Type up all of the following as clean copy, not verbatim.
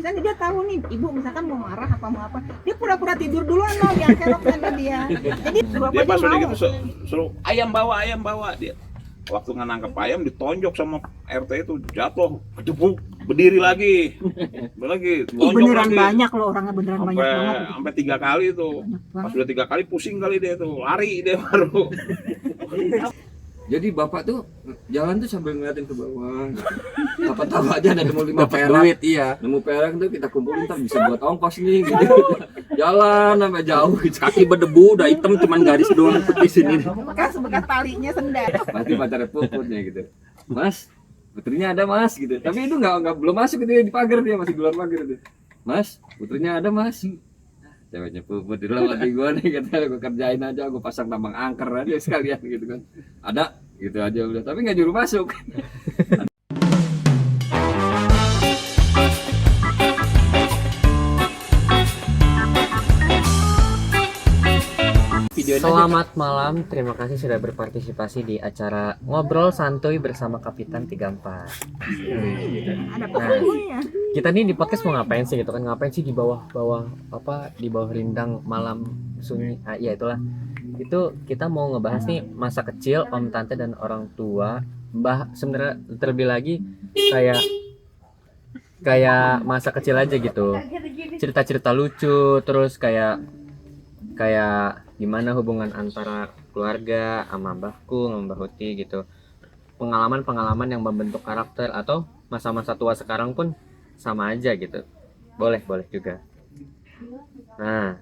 misalnya dia tahu nih ibu misalkan mau marah apa mau apa, dia pura-pura tidur duluan loh yang kerok sama dia. Jadi dia pas udah gitu suruh ayam bawa dia. Waktu nangkep ayam ditonjok sama RT itu, jatuh, kedebuk, berdiri lagi, beneran lagi. Banyak loh orangnya, beneran banyak banget. Sampai 3 kali tuh, pas udah 3 kali pusing kali dia tuh, lari dia baru. Jadi bapak tuh jalan tuh sambil ngeliatin ke bawah. Tahu aja ada nemu 5 perak. Duit, iya. Nemu perak tuh kita kumpulin, ntar bisa buat ongkos nih gitu. Jalan sampai jauh gitu. Kaki berdebu udah hitam cuman garis doang putih sini. Bekas talinya sendal. Pasti pacarnya Puputnya gitu. Mas, putrinya ada mas gitu. Tapi itu nggak belum masuk gitu di pagar, dia masih di luar pagar itu. Mas, putrinya ada mas. Ceweknya Puput di dalam hati gue nih, kata gue kerjain aja, gue pasang tambang angker aja sekalian gitu kan. Ada gitu aja udah, tapi nggak nyuruh masuk. Selamat malam, terima kasih sudah berpartisipasi di acara Ngobrol Santuy bersama Kapitan 34. Ada Nah, kita nih di podcast mau ngapain sih gitu kan? Ngapain sih di bawah rindang malam sunyi? Ya itulah. Itu kita mau ngebahas nih masa kecil om tante dan orang tua. Sebenarnya terlebih lagi kayak masa kecil aja gitu. Cerita-cerita lucu, terus kayak gimana hubungan antara keluarga sama Mbahku, sama Mbah Huti gitu. Pengalaman-pengalaman yang membentuk karakter atau masa-masa tua sekarang pun sama aja gitu. Boleh juga. Nah,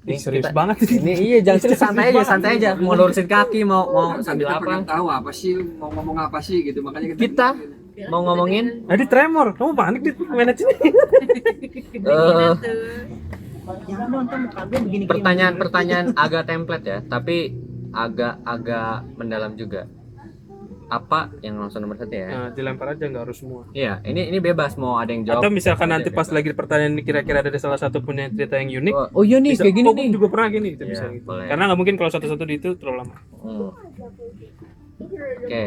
ini serius banget ini. Iya, jangan serius, santai aja. Mau lurusin kaki, mau sambil apa? Tahu apa sih, mau ngomong apa sih gitu, makanya Kita mau ngomongin Tadi tremor, kamu panik di manage ini. Pertanyaan agak template ya, tapi agak mendalam juga. Apa yang langsung nomor 1 ya? Nah, dilempar aja, nggak harus semua. Iya, ini bebas, mau ada yang jawab. Atau misalkan nanti pas lagi pertanyaan ini kira-kira ada salah satu punya cerita yang unik. Oh iya nih, kayak gini nih. Juga pernah gini, itu Ya, bisa gitu. boleh. Karena nggak mungkin kalau satu-satu di itu terlalu lama. Oke.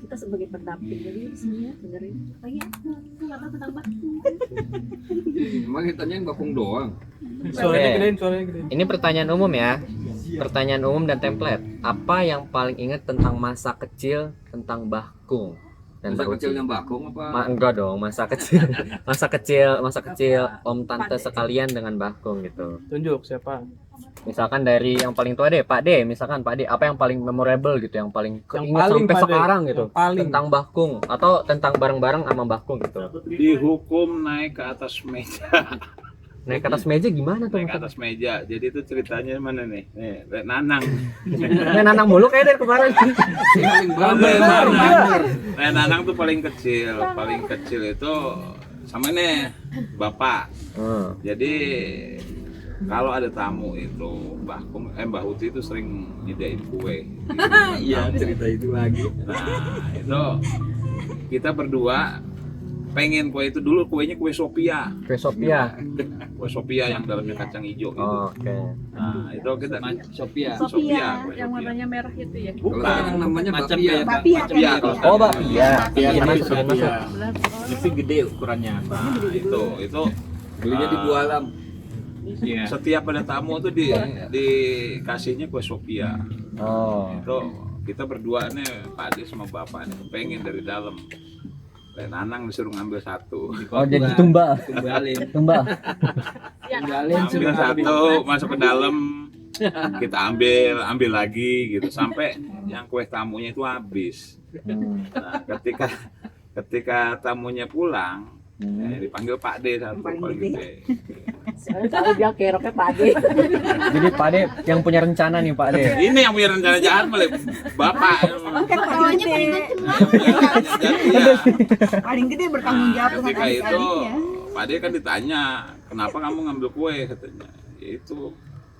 Kita sebagai pendamping, jadi semuanya dengerin. Lagi aku nggak tahu tentang bakung. Emang ditanyain bakung doang. Suaranya gedein. Ini pertanyaan umum ya. Pertanyaan umum dan template. Apa yang paling ingat tentang masa kecil tentang Bakung? Dan Masa kecilnya bakung apa? Enggak dong, masa kecil om tante sekalian dengan Bakung gitu. Tunjuk siapa? Misalkan dari yang paling tua deh, Pak D. Misalkan Pak D, apa yang paling memorable gitu, yang paling keinget sampai Pak D. sekarang gitu, Paling. tentang Bakung atau tentang bareng-bareng sama Bakung gitu. Dihukum naik ke atas meja. Naik ke atas meja gimana tuh? Naik ke atas meja. Jadi itu ceritanya mana nih? Nih, Nanang. Nanang mulu kayak dari kemarin. Nanang tuh paling kecil. Paling kecil itu sama nih bapak. Jadi kalau ada tamu itu Mbah Huti itu sering nyediain kue. Iya, cerita itu lagi. Nah, itu kita berdua pengen kue itu dulu, kuenya kue Sophia. Kue Sophia. Kue Sophia yang dalamnya kacang hijau gitu. Oke. Nah, itu kita Sophia. Sophia, kue yang Sophia. warnanya merah itu ya. Kalau yang namanya macam bapia. Bapia kalau Oh, bakpia. Iya, masuk. Tapi gede ukurannya. Nah, itu Belinya di Bualam. Iya. setiap ada tamu tuh dikasihnya kue Sophia. Oh. Itu kita berdua nih, Pak Ade sama Bapak nih, pengen dari dalam. Nanang disuruh ngambil satu. Oh, jadi tumbal. Tumbal. Ambil satu, masuk ke dalam, kita ambil lagi gitu sampai yang kue tamunya itu habis. Nah, ketika tamunya pulang, dipanggil Pak D satu paling gede. Soalnya kalau dia keroknya Pak Ade. Jadi Pak D yang punya rencana nih Pak D. Ini yang punya rencana jahat malah Bapak. Paling gede. Paling gede bertanggung jawab dengan Ketika itu adik-adiknya. Pak D kan ditanya, kenapa kamu ngambil kue katanya. Ya itu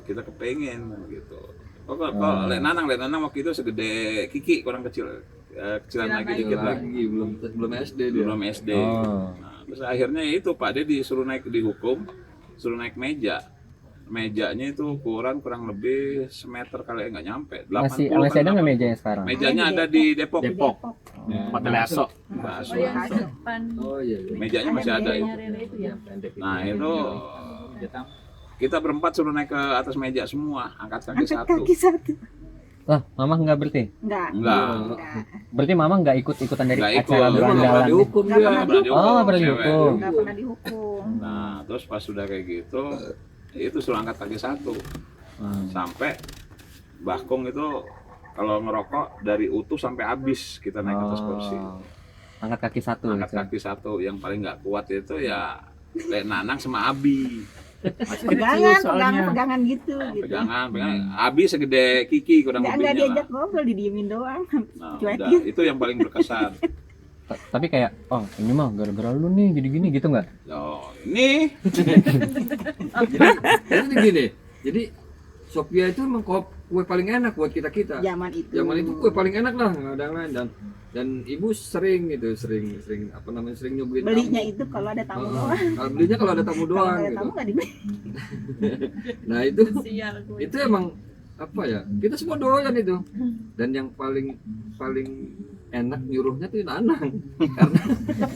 kita kepengen gitu. Kok Nanang waktu itu segede Kiki, kurang kecil. Kecilan lagi dikit lagi. Belum SD dia. Belum SD. Nah, terus akhirnya itu Pak D disuruh dihukum, suruh naik meja. mejanya itu ukuran kurang lebih semeter kali, nggak nyampe. Masih 80 ada nggak 80. mejanya sekarang? Mejanya ada di Depok. Depok. Hotel Aso. Bakso. Oh yang depan. Oh iya. Iya. Mejanya masih ada itu. Rere itu ya. Nah itu kita berempat suruh naik ke atas meja semua, angkat kaki Angkat satu. kaki satu. Lah, mama nggak berarti? Enggak. Enggak. Berarti mama nggak ikut-ikutan dari Nggak ikut. acara Dia Dia mah nggak pernah berandalan? dihukum Nggak dia. pernah dihukum. Oh, nggak pernah Cewek. dihukum. Enggak pernah dihukum. Nah terus pas sudah kayak gitu, itu suruh angkat kaki satu. Sampai Bakung itu kalau ngerokok dari utuh sampai habis kita naik ke atas kursi. Angkat kaki satu. Angkat gitu. kaki satu, yang paling nggak kuat itu ya Lek Nanang sama Abi. Pegangan gitu. Pegangan. Abi segede Kiki kurang Enggak lebihnya diajak lah. ngobrol, didiemin doang. Nah, cuekin. udah, itu yang paling berkesan. Tapi kayak, oh ini mah gara-gara lu nih gini-gini gitu nggak? Oh, ini Jadi gini. Jadi Sophia itu emang kue paling enak buat kita. Zaman itu. Zaman itu kue paling enak lah, nggak ada yang lain. Dan ibu sering sering apa namanya, sering nyuguhin Belinya tamu. itu kalau ada tamu Heeh. doang. Kalau belinya kalau ada tamu Kalau doang nggak ada gitu. tamu nggak dibeli. Nah itu Sial gue. itu emang apa ya, kita semua doyan itu. Dan yang paling enak nyuruhnya tuh Nanang.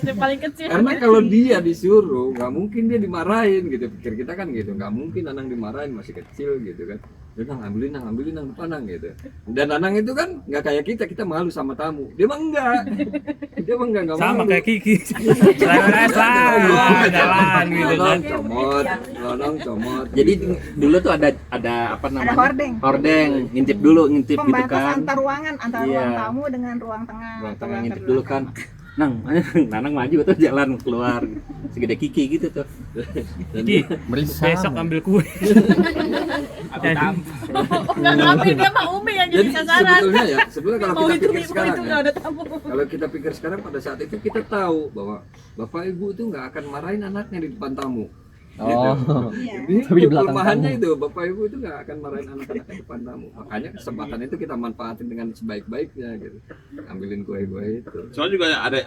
Yang paling kecil. Karena kalau dia disuruh nggak mungkin dia dimarahin gitu, pikir kita kan gitu, nggak mungkin Nanang dimarahin, masih kecil gitu kan. Dia ambilin nang depan nang gitu. Dan Nanang itu kan nggak kayak kita malu sama tamu, dia mah enggak nggak Sama malu. kayak Kiki. Selain jalan gitu kan. Nonong comot. Jadi dulu tuh ada apa Ada namanya? hordeng. Hordeng, ngintip gitu Pembatas kan. antar ruangan, antara Iya. ruang tamu dengan ruang tengah. Ruang atau tengah ngintip terbelakang. dulu kan. Nang, Nanang maju tuh jalan keluar segede Kiki gitu tuh. Kiki, Berisang. besok ambil kue. Enggak ngambil, dia mah Umi yang jadi Jadi sasaran. sebetulnya kalau Mau kita itu pikir sekarang itu ya, nggak ada tamu. kalau kita pikir sekarang pada saat itu kita tahu bahwa bapak ibu itu nggak akan marahin anaknya di depan tamu. Oh, Iya. Jadi Tapi di belakang kelemahannya tamu. itu bapak ibu itu nggak akan marahin anak-anak di depan tamu. Makanya kesempatan itu kita manfaatin dengan sebaik-baiknya gitu. Ambilin kue-kue itu. soalnya juga ada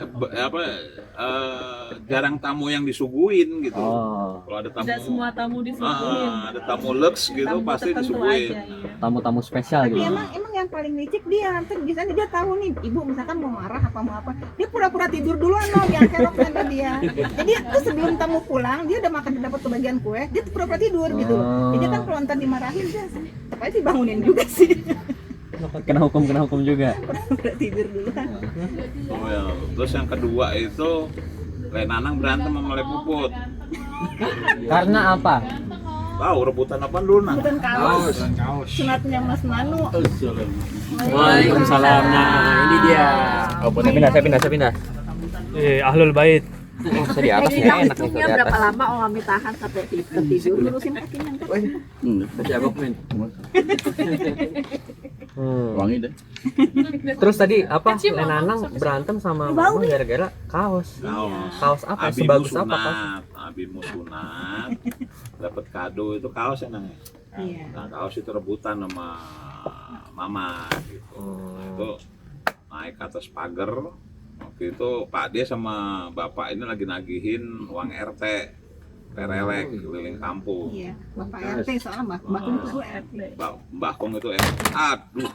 jarang tamu yang disuguhin gitu. oh, Kalau ada tamu, Tidak semua tamu disuguhin. ada tamu lux gitu Tamu pasti tertentu disuguhin. aja, iya. tamu-tamu spesial Tapi gitu. emang yang paling licik dia, nanti biasanya dia tahu nih, ibu misalkan mau marah apa mau apa, dia pura-pura tidur duluan loh, yang kerok sama dia. Jadi itu sebelum tamu pulang, dia udah makan dapat kebagian kue, dia tuh pura-pura tidur gitu loh. Jadi kan kalau ntar dimarahin dia, pasti dibangunin juga sih. Kena hukum juga. Pura-pura tidur duluan. Oh, ya. Terus yang kedua itu Lek Nanang berantem sama Lek Puput. Karena apa? Tahu rebutan apa dulu Nang? Bukan kaos, sunatnya Mas Manu. Waalaikumsalam. Nah, ini dia. Oh, saya pindah. Ahlul Bait. Oh, saya di atas Jadi ya, enak nih hitungnya di berapa atas. lama Ongami tahan sampai tidur. Lurusin kakinya ntar. Baca abang men. Wangi deh. Terus tadi apa? Kecil, Lenanang berantem sama Bau mama gara-gara kaos. Kaos apa? Abi Sebagus apa kaos? sunat, Abi mau sunat, dapat kado itu kaos ya Nang. Iya. Nah, kaos itu rebutan sama mama gitu. Nah, itu naik ke atas pagar. Waktu itu Pak D sama Bapak ini lagi nagihin uang RT. Terelek keliling kampung. Iya, Bapak RT soalnya Mbak Kung itu RT. Mbah Kong itu aduh.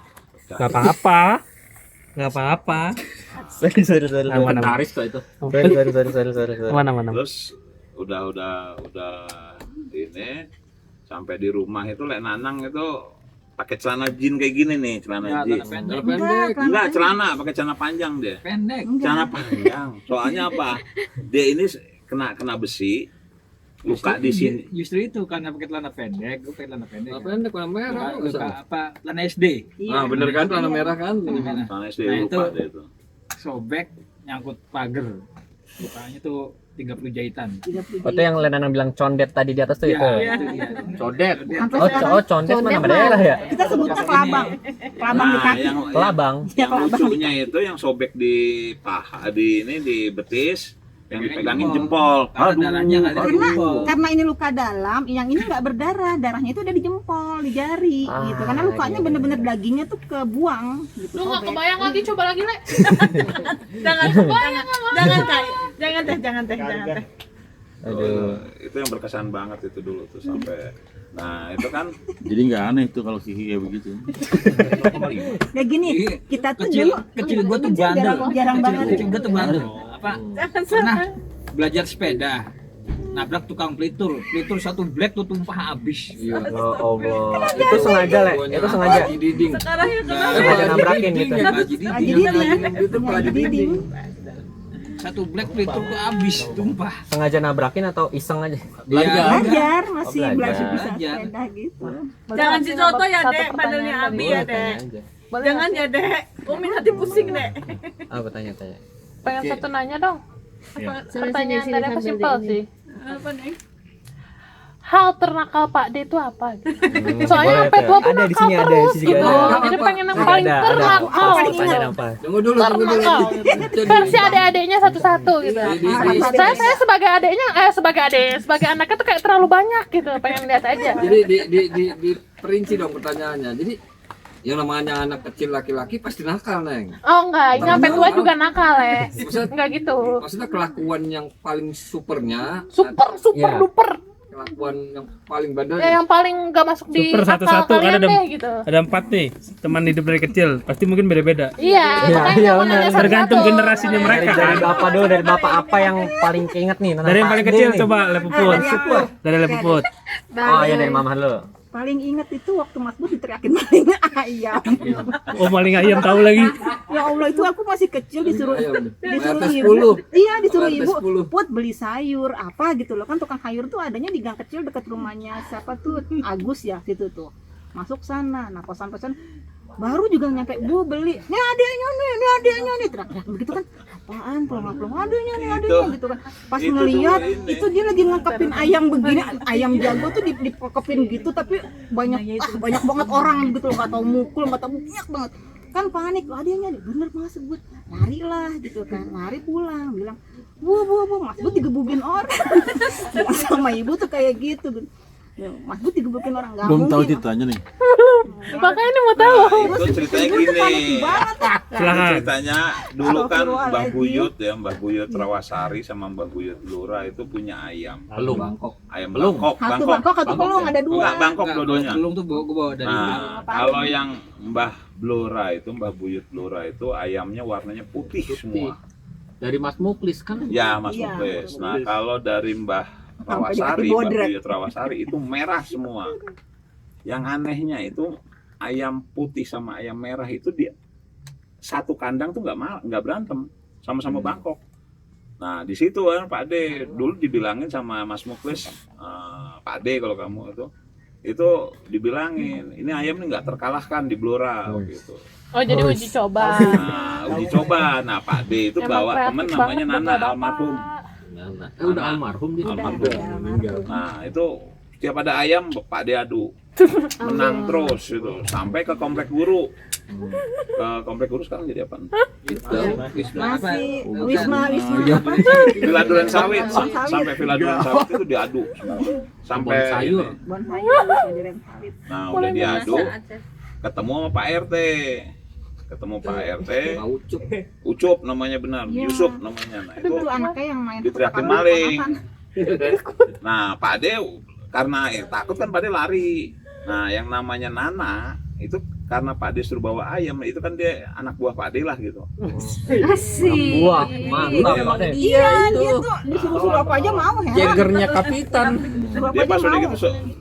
Nggak apa-apa. Nggak apa-apa. Sorry. Aman. Taris tuh itu. Sorry. Aman. Terus udah ini sampai di rumah itu Lek Nanang itu pakai celana jin kayak gini nih, celana jin. Kalau pendek. Enggak, celana pakai celana panjang deh. Celana panjang. Soalnya apa? Dia ini kena besi, luka di sini. Justru itu karena pakai celana pendek, gue pakai celana pendek. Kalau pendek warna merah. Luka apa? Celana SD. Ah bener kan warna merah kan? Celana SD Nah, lupa itu- deh itu. Sobek nyangkut pagar. Lukanya tuh 30 jahitan. Itu yang Lenanang bilang condet tadi di atas tuh itu. Iya, iya. Codet. Sampai Oh, sekarang condet mana nama daerah ya? kita sebutnya kelabang. Kelabang di Nah, kaki. Kelabang. Ya, yang kelabang. lucunya itu yang sobek di paha di betis, yang dipegangin jempol. Karena darahnya nggak ada di jempol. Karena ini luka dalam, yang ini nggak berdarah, darahnya itu ada di jempol, di jari, gitu. Karena lukanya bener-bener dagingnya tuh kebuang, gitu. Lu nggak sobek. kebayang lagi, coba lagi Le. Jangan teh. Aduh. Itu yang berkesan banget itu dulu tuh sampai. Nah itu kan Jadi nggak aneh tuh kalau Kiki kayak begitu. Ya gini, kita tuh kecil dulu kecil gua tuh bandel. jarang banget. Kecil gua tuh bandel. Apa? Pernah belajar sepeda. Nabrak tukang pelitur satu black tuh tumpah habis. Iya. Ya Allah. Itu sengaja, Le. Itu sengaja. Haji Diding. Sekarang ya Sengaja nabrakin gitu. Haji Haji Diding. Diding. Itu Haji Diding. Satu black pelitur tuh habis tumpah. Sengaja nabrakin atau iseng aja? Belajar masih Oh, belajar. belajar bisa Belajar. sepeda gitu. Jangan si Soto ya, Satu Dek. Panelnya pertanyaan Abi lagi. ya, Dek. Tanya aja. Jangan ya, Dek. Umi nanti pusing, Dek. Apa tanya-tanya? Pengen satu nanya dong. Iya. Pertanyaan tadi apa simpel sih. Apa nih? Hal ternakal Pak D itu apa? Gitu. Hmm, Soalnya boleh sampai tuh. tua tuh Ada di nakal sini, ada di terus sini gitu. ada. Jadi pengen yang Ada, paling ada. ternakal. Pertanyaan apa? Tunggu dulu. Ternakal. Versi adik-adiknya satu-satu gitu. Saya sebagai adiknya, sebagai anaknya tuh kayak terlalu banyak gitu. Pengen lihat aja. Jadi di perinci dong pertanyaannya. Jadi yang namanya anak kecil laki-laki pasti nakal, Neng. Oh enggak, ini sampai tua juga nakal ya. Maksudnya, Enggak gitu. maksudnya kelakuan yang paling supernya, Super Iya. duper. kelakuan yang paling bandel. Ya, yang paling enggak masuk di Super akal satu-satu, kan kalian ada deh gitu. ada 4 nih teman hidup dari kecil, pasti mungkin beda-beda. Iya, Iya, makanya iya, mau nanya benar. satu-satu. Tergantung generasinya Iya, mereka. Dari bapak dulu, dari bapak apa yang paling keinget nih? tentang Dari yang Pak paling D kecil nih? coba Lepuput. Dari aku Dari Lepuput. Oh iya dari mama dulu. paling inget itu waktu Mas Bud diteriakin maling ayam. Oh maling ayam tahu lagi. Ya Allah, itu aku masih kecil disuruh Ayam. disuruh RT ibu. 10. Iya, disuruh RT ibu. 10. Put beli sayur apa gitu loh, kan tukang sayur tuh adanya di gang kecil dekat rumahnya siapa tuh, Agus ya situ tuh. Masuk sana, nah pas sampai sana baru juga nyampe, Bu beli, ini adeknya nih, teriak begitu kan, apaan pelong adeknya gitu kan. Pas itu ngeliat tuh ini. itu dia lagi ngekepin ayam begini, ayam jago tuh dikepin gitu, tapi banyak banget orang gitu loh, nggak tahu mukul, nggak tahu banyak banget kan, panik, adeknya nih bener Mas Bud, lari lah gitu kan, lari pulang bilang, bu Mas Bud digebukin orang. Sama ibu tuh kayak gitu. Mas Bud digebukin orang, nggak Belum tahu mungkin. ceritanya nih. Makanya ini mau tahu. Nah, itu ceritanya Ibu tuh panik gini. banget. Silakan. Ceritanya dulu kan Mbah Astagfirullahaladzim. Buyut Rawasari sama Mbah Buyut Lura itu punya ayam. Belum. Bangkok. Ayam Belum. Bangkok, Satu Bangkok, satu pelung, ada dua. Enggak, Bangkok Enggak, dua-duanya. Belum tuh gua bawa dari Nah, kalau yang Mbah Blora itu, Mbah Buyut Lura itu ayamnya warnanya putih semua. Dari Mas Muklis kan? Ya, Mas Iya, Muklis. Mas Nah, kalau dari Mbah Sampai Rawasari, di Mbah bodrek. Buyut Rawasari itu merah semua. Yang anehnya itu ayam putih sama ayam merah itu di satu kandang tuh nggak berantem, sama-sama Bangkok. Nah, di situ kan Pak D dulu dibilangin sama Mas Muklis, Pak D kalau kamu itu dibilangin, ini ayam ini nggak terkalahkan di Blora gitu. Oh, jadi uji coba. Nah, uji coba. Nah, Pak D itu Emang bawa kreatif temen banget namanya Nana Bapak-bapak. almarhum. Nana. Udah almarhum dia. Almarhum. Nah, itu setiap ada ayam Pak D adu. Menang terus itu sampai ke komplek guru. Ke komplek guru sekarang jadi apa? Masih Wisma apa? Villa Duren Sawit. Bon Sawit. Sampai Villa Duren Sawit itu diadu semua. Sampai Bon sayur. ini. Bon sayur, Duren Sawit. Nah, udah diadu. Ketemu sama Pak RT. Ketemu Pak RT. Pak Ucup. Ucup namanya benar, Iya. Yusuf namanya. Nah, Itu itu tuh anaknya yang main diteriakin keponakan. maling. Nah, Pak D karena takut kan Pak D lari. Nah, yang namanya Nana itu karena Pak D suruh bawa ayam, itu kan dia anak buah Pak D lah gitu. Asik. Wah, mantap Pak D. Iya, dia tuh disuruh apa aja mau ya. Jagernya kapitan. Suruh apa Dia aja pas udah mau. gitu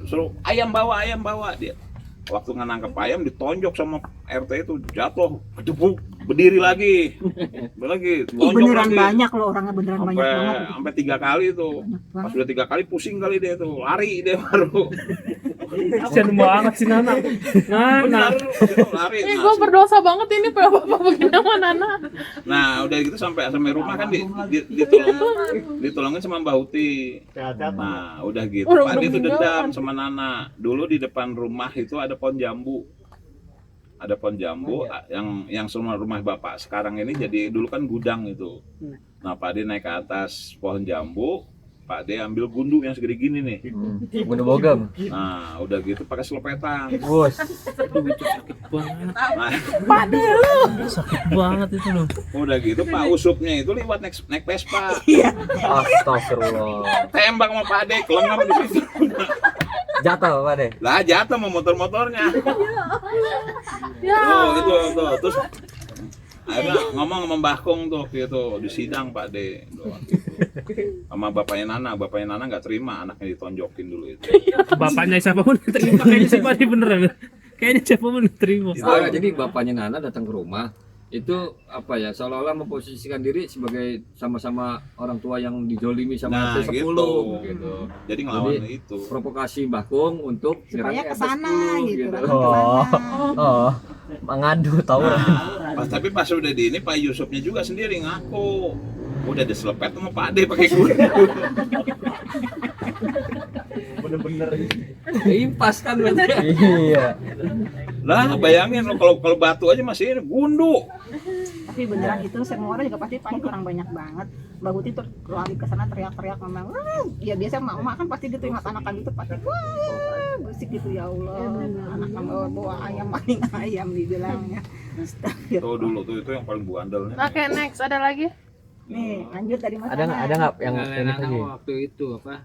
suruh ayam bawa dia. Waktu nangkep ayam ditonjok sama RT itu, jatuh, kedebuk, berdiri lagi. Ih, Tonjok beneran lagi. banyak loh, orangnya beneran banyak banget. Sampai 3 kali itu. Pas Banget. udah 3 kali pusing kali dia tuh, lari dia baru. Kasian banget si Nana. Nana. Benar, itu lari. Ini Nah, gue berdosa banget ini bapak begini sama Nana. Nah, udah gitu sampai rumah kan ditolongin sama Mbak Uti. Nah, udah gitu. Orang Pak D itu meninggal dendam kan. sama Nana. Dulu di depan rumah itu ada pohon jambu. Ada pohon jambu yang semua rumah Bapak sekarang ini jadi dulu kan gudang itu. Nah, Pak D naik ke atas pohon jambu, Pak D ambil gundu yang segede gini nih. Gundu bogem. Nah, udah gitu pakai selopetan. Bos. Aduh itu sakit banget. Nah, Sakit banget itu loh. udah gitu Pak Usupnya itu lewat naik Vespa. Astagfirullah. Tembak sama Pak D, kelengap di situ. Jatuh Pak deh. Lah jatuh sama motor-motornya. Ya. Tuh. Terus akhirnya ngomong sama Mbah Kong tuh gitu di sidang Pak D. Sama bapaknya Nana nggak terima anaknya ditonjokin dulu itu. Bapaknya siapapun terima kayaknya sih Pak beneran. Kayaknya siapapun terima. Jadi bapaknya Nana datang ke rumah itu apa ya, seolah-olah memposisikan diri sebagai sama-sama orang tua yang dijolimi sama Nah, RT 10 gitu. Jadi ngelawan Jadi, itu. Provokasi Mbah Kong untuk supaya nyerang ke RT sana 10 gitu. gitu. Oh, mengadu tawuran. Tapi pas udah di ini Pak Yusufnya juga sendiri ngaku udah diselepet sama Pak D pakai gundu. Impas kan berarti. Iya. Lah bayangin lo kalau batu aja masih ini gundu. Tapi beneran itu semua orang juga pasti panik, orang banyak banget. Mbak Guti tuh lari ke sana teriak-teriak memang. Ya biasa mak kan pasti gitu ingat anak gitu pasti wah berisik gitu ya Allah. Anak bawa ayam maling ayam dibilangnya. Astagfirullah. Tuh dulu tuh itu yang paling buandelnya. Oke, next ada lagi? Nih, lanjut dari Mas. Ada nggak yang ini Anak lagi? waktu itu apa?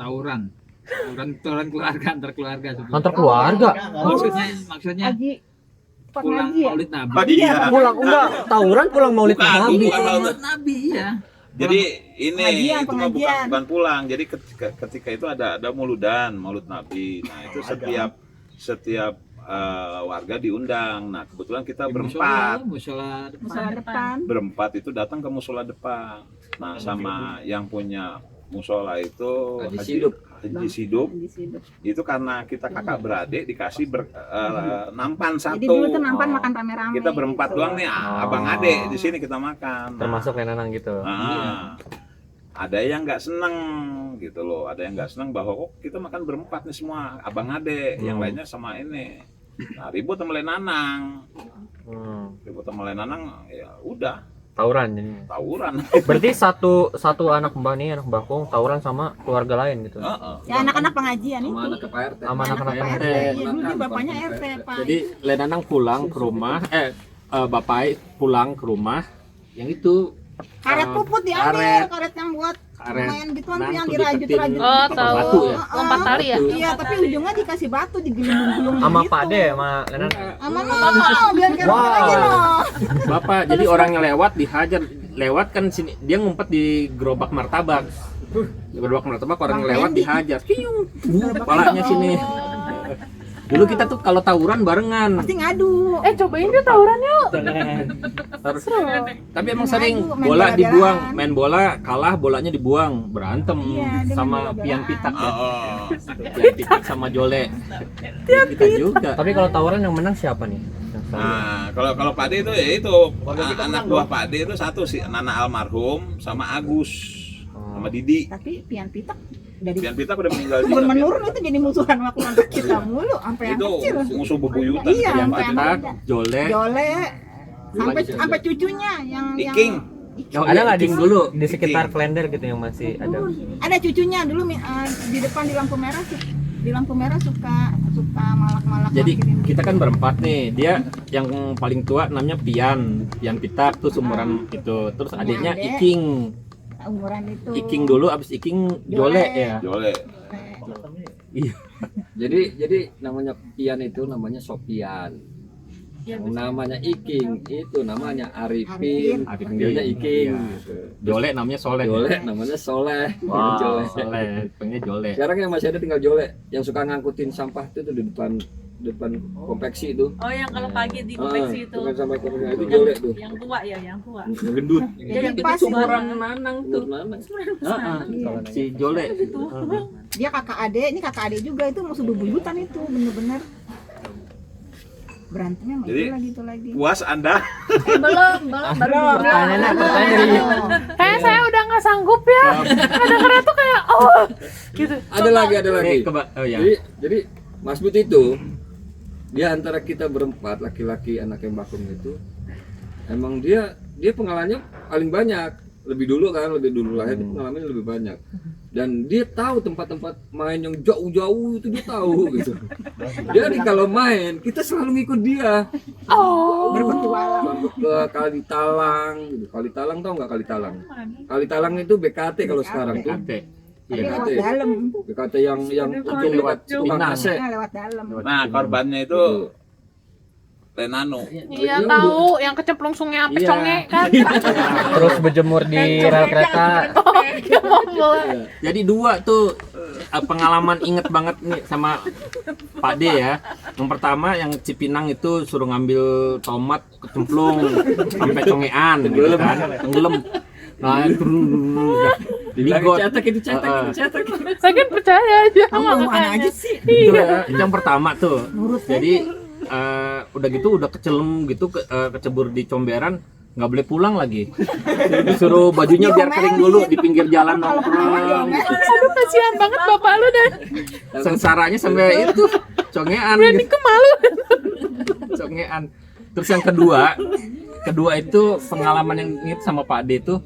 Tawuran keluarga antar keluarga sebenarnya. Antar keluarga. Maksudnya Haji Pak pulang Haji ya? Maulid Nabi. Iya. Pulang enggak tawuran pulang Maulid Nabi. Bukan. Maulid Nabi ya. Jadi ini Pengajian, itu mah pengajian. bukan pulang. Jadi ketika itu ada mauludan, Maulud Nabi. Nah, itu setiap warga diundang. Nah, kebetulan kita berempat. Musola Musola depan. Berempat itu datang ke musola depan. Nah, sama yang punya musola itu Haji Sidup. Haji Sidup. Di situ. Itu karena kita kakak beradik dikasih nampan satu. Jadi dulu tuh nampan Oh. makan rame-rame. Kita berempat gitu. doang nih, abang adik di sini kita makan. Nah, Termasuk Lenanang gitu. ada yang nggak seneng gitu loh, ada yang nggak seneng bahwa kok kita makan berempat nih semua abang adik, yang lainnya sama ini. Nah, ribut sama Lenanang, ribut sama Lenanang, ya udah Tawuran jadinya. tawuran. Berarti satu anak Mbak nih, anak Mbak Kong tawuran sama keluarga lain gitu. Heeh. Ya anak-anak pengajian Sama itu. anak Pak RT. Sama anak-anak Pak RT. Iya, dulu dia bapaknya RT, Pak. Jadi Lenanang pulang ke rumah, bapak pulang ke rumah, yang itu Karet puput diambil, karet yang buat karet. main gituan Nah, tuh yang tuh dirajut-rajut. deketin Oh, gitu. tahu. batu ya? Lompat tali ya? Iya, tapi ujungnya dikasih batu digelung-gelung Sama gitu. Pak De, sama Lenanang. Sama biar kayak Wow. lagi loh. Bapak, jadi orangnya lewat dihajar, lewat kan sini dia ngumpet di gerobak martabak. Di gerobak martabak orang Bang lewat Randy. dihajar. Piung, kepalanya sini. Dulu kita tuh kalau tawuran barengan. Pasti ngadu. Cobain dia tawuran yuk. Terus, tapi emang sering Ngadu, main bola bola-bolaan. dibuang, main bola kalah bolanya dibuang, berantem Iya, dia sama main pian bola-bolaan. pitak ya. Oh. Pian pitak sama jole. Kita juga. Tapi kalau tawuran yang menang siapa nih? Yang selalu? Nah, kalau Pak D itu ya itu anak buah Pak D itu satu sih, Nana almarhum sama Agus sama Didi. Tapi pian pitak dari Pian Pita udah meninggal juga. menurun itu jadi musuhan waktu anak kita mulu sampai yang Itu kecil. musuh bebuyutan. Iya, Pian sampai yang pitak, muda. jole. Jole sampai cucunya yang Iking. Oh, Ada iya, nggak di King dulu. di sekitar Klender gitu yang masih ada? ada cucunya dulu di depan di lampu merah suka malak-malak. Jadi markirin kita gitu. kan berempat nih. Dia yang paling tua namanya Pian Pitak tuh umuran itu. Terus Punya adiknya adek. Iking. umuran itu. Iking dulu, abis Iking Jole ya. Jole. Iya. Jadi namanya Pian itu namanya Sopian. Yang namanya Iking itu namanya Arifin. Panggilnya Iking. Gitu. Jole namanya Soleh. Jole namanya Soleh. Wow. Jole. Soleh, panggilnya Jole. Sekarang yang masih ada tinggal Jole yang suka ngangkutin sampah itu tuh di depan kompleksi itu. Oh, yang kalau pagi di konveksi itu. Bukan sampah kompleksi itu Jole tuh. Yang tua ya, yang tua. Yang gendut. Jadi Itu pas umuran Nanang Nur Nana. si Jole. dia kakak adik, ini kakak adik juga itu musuh bebuyutan itu bener-bener berantemnya sama Jadi, itu lagi. Puas Anda? Belum, baru Pertanyaannya dari Kayak saya udah nggak sanggup ya. Dengarnya tuh kayak gitu. Ada lagi. Nih, oh ya. Jadi Mas But itu dia antara kita berempat laki-laki anak yang bakung itu emang dia pengalamannya paling banyak lebih dulu lahir dia pengalaman lebih banyak. Dan dia tahu tempat-tempat main yang jauh-jauh itu dia tahu gitu. Jadi kalau main kita selalu ngikut dia. Berpetualang. Ke Kalitalang gitu. Kalitalang tahu nggak Kalitalang? Kalitalang itu BKT kalau sekarang tuh. BKT. Tapi Iya, lewat BKT. dalam. BKT yang ujung lewat tukang AC. Lewat dalam. Nah, korbannya itu Lenano. Iya tahu, yang kecemplung sungai sampai Iya. conge kan. Terus berjemur di rel kereta. Oh, dia mau bola. Jadi dua tuh pengalaman inget banget nih sama Pak D ya. Yang pertama yang Cipinang itu suruh ngambil tomat kecemplung sampai congean gitu kan. Tenggelam. Nah, Dibilang ligot. cetak itu cetak. Saya kan percaya aja Kamu mana aja sih? Itu ya, yang pertama tuh. Jadi udah gitu udah kecelem gitu kecebur di comberan, nggak boleh pulang lagi. Disuruh bajunya biar kering dulu di pinggir jalan nongkrong. Aduh kasihan banget bapak lu deh. Sengsaranya sampai itu congean Berani gitu. ke malu. Congean. Terus yang kedua itu pengalaman yang inget sama Pak D tuh.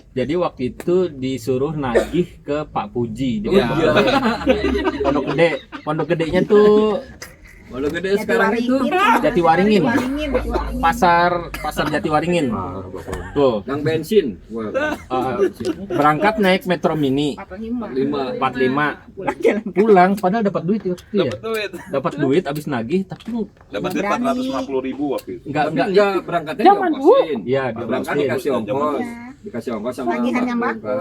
Jadi waktu itu disuruh nagih ke Pak Puji di Pondok Gede. Pondok Gedenya tuh Pondok Gede sekarang itu Jatiwaringin. Pasar Jatiwaringin. Tuh, yang bensin. Wah, berangkat naik Metro Mini 45. 45. Pulang padahal dapat duit waktu itu ya. Dapat duit. Dapat duit habis nagih tapi Dapat duit 450.000 waktu itu. enggak berangkatnya Zaman diongkosin. Iya, Berangkat diongkosin. dikasih ongkos sama Tagihan Pak yang Pur, baku. kan.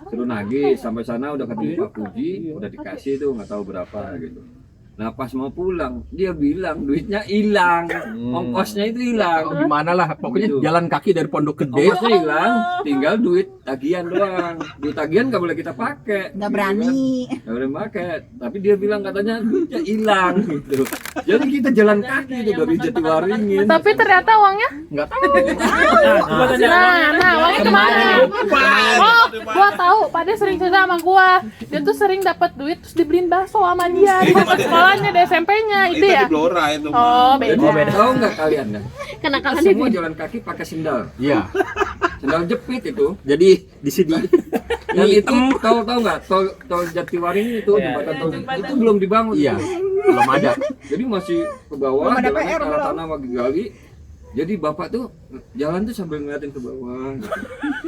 Suruh nagih sampai sana udah ketemu Pak Puji, udah dikasih tuh nggak tahu berapa gitu. Nah pas mau pulang dia bilang duitnya hilang, ongkosnya itu hilang. Gimana lah, pokoknya jalan kaki dari Pondok Gede. Ongkosnya hilang, tinggal duit tagihan doang. Duit tagihan nggak boleh kita pakai. Nggak berani. Nggak boleh pakai. Tapi dia bilang katanya duitnya hilang gitu. Jadi kita jalan kaki itu dari Jatiwaringin. Tapi ternyata uangnya Enggak tahu. nah uangnya kemana? Oh, gua tahu, Pak De sering cerita sama gua. Dia tuh sering dapat duit terus dibeliin bakso sama dia di masa sekolahnya di SMP-nya itu ya. Di Blora itu. Oh, Jadi beda. tahu nggak kalian ya? Kenakalannya Semua jalan kaki pakai sendal. Iya. Sendal jepit itu. Jadi di sini Dan itu tahu nggak tol Jatiwaringin itu jembatan tol itu belum dibangun. iya, Itu. belum ada. Jadi masih ke bawah Belum ada jalannya PR ke arah belum. tanah Wagi Gali. Jadi bapak tuh jalan tuh sambil ngeliatin ke bawah. Gitu.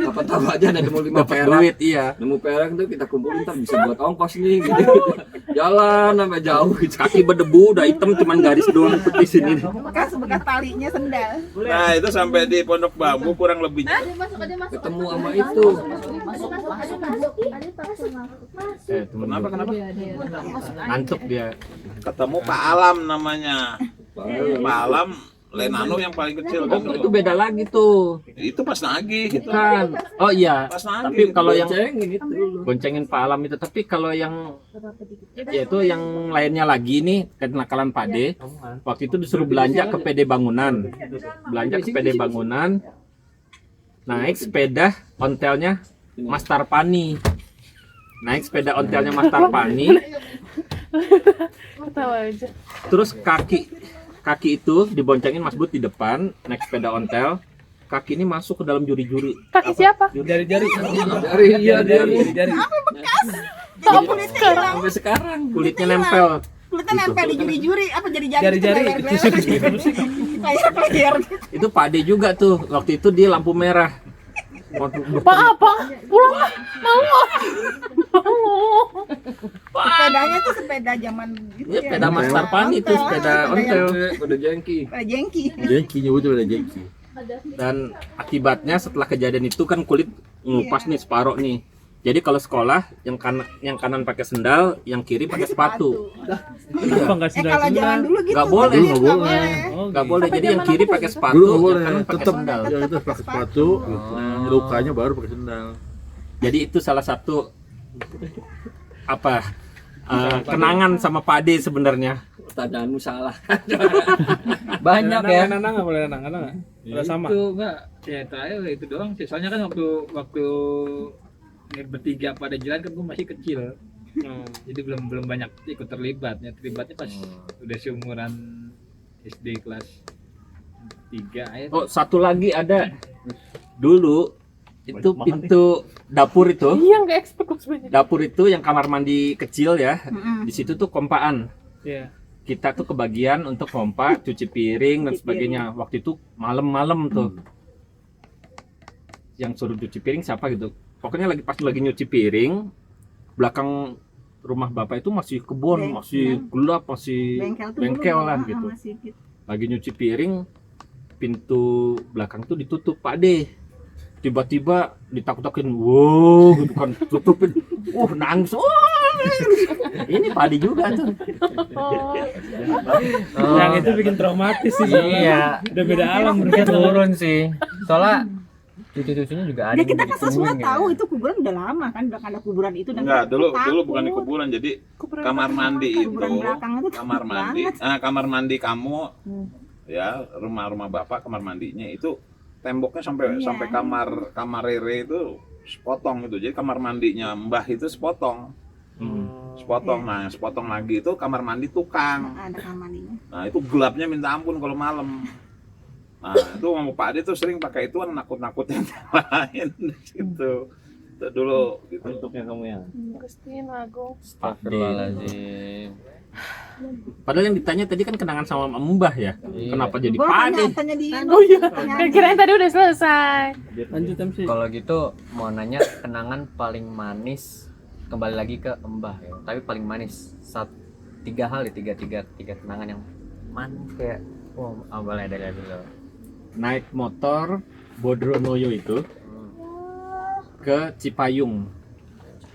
Tahu aja ada nemu 5 Dapat perak. duit, iya. Nemu perak tuh kita kumpulin ntar bisa buat ongkos nih gitu. Jalan sampai jauh gitu. Kaki berdebu udah hitam cuman garis doang di sini. Bekas talinya sendal. Nah, itu sampai di Pondok Bambu kurang lebih. Ketemu sama itu. Kenapa? Ngantuk dia. Ketemu Pak Alam namanya. Pak Alam Lenano yang paling kecil kan. Itu beda lagi tuh. Itu pas nagih gitu. Kan. Oh iya. Pas Tapi nagih. kalau yang Cengin itu. boncengin Pak Alam itu, tapi kalau yang yaitu yang lainnya lagi nih kenakalan Pak D. Waktu itu disuruh belanja ke PD Bangunan. Belanja ke PD Bangunan. Naik sepeda ontelnya Mas Tarpani. Naik sepeda ontelnya Mas Tarpani. Ketawa aja. Terus kaki itu diboncengin Mas Bud di depan, naik sepeda ontel. Kaki ini masuk ke dalam juri-juri. Kaki siapa? Jari-jari. Dari iya dari Tahu sekarang. sampai sekarang. Kulitnya nempel. Kulitnya nempel di juri-juri apa Jari-jari. Player. Itu Pak D juga tuh. Waktu itu dia lampu merah. Pak apa? Pulang ah. Mau. Sepedanya tuh sepeda zaman gitu Ya, sepeda Mas Tarpani itu, sepeda ontel. Udah jengki. Sepeda jengki. Jengki nyebutnya udah jengki. Dan akibatnya setelah kejadian itu kan kulit ngupas nih separuh nih. Jadi kalau sekolah yang kanan pakai sendal, yang kiri pakai sepatu. Kenapa enggak Kalau jalan dulu gitu. Nggak boleh. nggak Nggak boleh. Nggak boleh. Jadi yang kiri pakai sepatu, Dulu nggak yang boleh. kanan pakai Tetap sendal. yang itu pakai sepatu. Nah, lukanya baru pakai sendal. Jadi itu salah satu kenangan sama Pak D sebenarnya. Pertanyaanmu salah. Banyak ya. Nana nggak boleh nana nggak? Udah sama. Itu enggak. Ya terakhir itu doang sih. Soalnya kan waktu bertiga pada jalan kan gue masih kecil. Jadi belum banyak ikut terlibat. Ya, terlibatnya pas udah seumuran SD kelas 3 ya. Oh, satu lagi ada. Dulu Itu pintu dapur itu. Iya nggak expect loh sebenarnya. Dapur itu yang kamar mandi kecil ya. Mm-mm. Di situ tuh kompaan. Iya. Kita tuh kebagian untuk pompa, cuci piring dan sebagainya. Waktu itu malam-malam tuh. Yang suruh cuci piring siapa gitu. Pokoknya pas lagi nyuci piring, belakang rumah bapak itu masih kebun, masih gelap, masih bengkel lah gitu. Lagi nyuci piring, pintu belakang tuh ditutup, Pak De. Tiba-tiba ditakut-takutin, wow, gitu kan, tutupin, nangis, ini Pak De juga tuh. Yang itu bikin traumatis sih. Iya. Udah beda alam Dia berarti. turun sih. Soalnya cucu-cucunya juga ada. Ya yang kita kan semua ditungguin, tahu ya. itu kuburan udah lama kan, udah ada kuburan itu dan Enggak, dulu takut. bukan di kuburan. Jadi kamar mandi Kuburan itu, belakang itu kamar takut mandi, banget. kamar mandi kamu, ya rumah bapak kamar mandinya itu temboknya sampai Iya. sampai kamar Rere itu sepotong itu. Jadi kamar mandinya Mbah itu sepotong. Sepotong. Nah, sepotong lagi itu kamar mandi tukang. Ada kamar mandinya. Nah, itu gelapnya minta ampun kalau malam. Nah, itu sama Pak Ade tuh sering pakai itu nakut-nakutin yang lain di situ. Itu dulu gitu. Untuknya kamu ya. Christine Agung. Astagfirullahaladzim. Padahal yang ditanya tadi kan kenangan sama Mbah ya. Iya. Kenapa jadi Gua Pak De? tanya dia. Oh iya. Kirain tadi udah selesai. Lanjut MC. Kalau gitu mau nanya kenangan paling manis, kembali lagi ke Mbah ya. Tapi paling manis tiga hal ya, tiga kenangan yang manis kayak boleh dari dulu. Naik motor Bodronoyo itu ke Cipayung.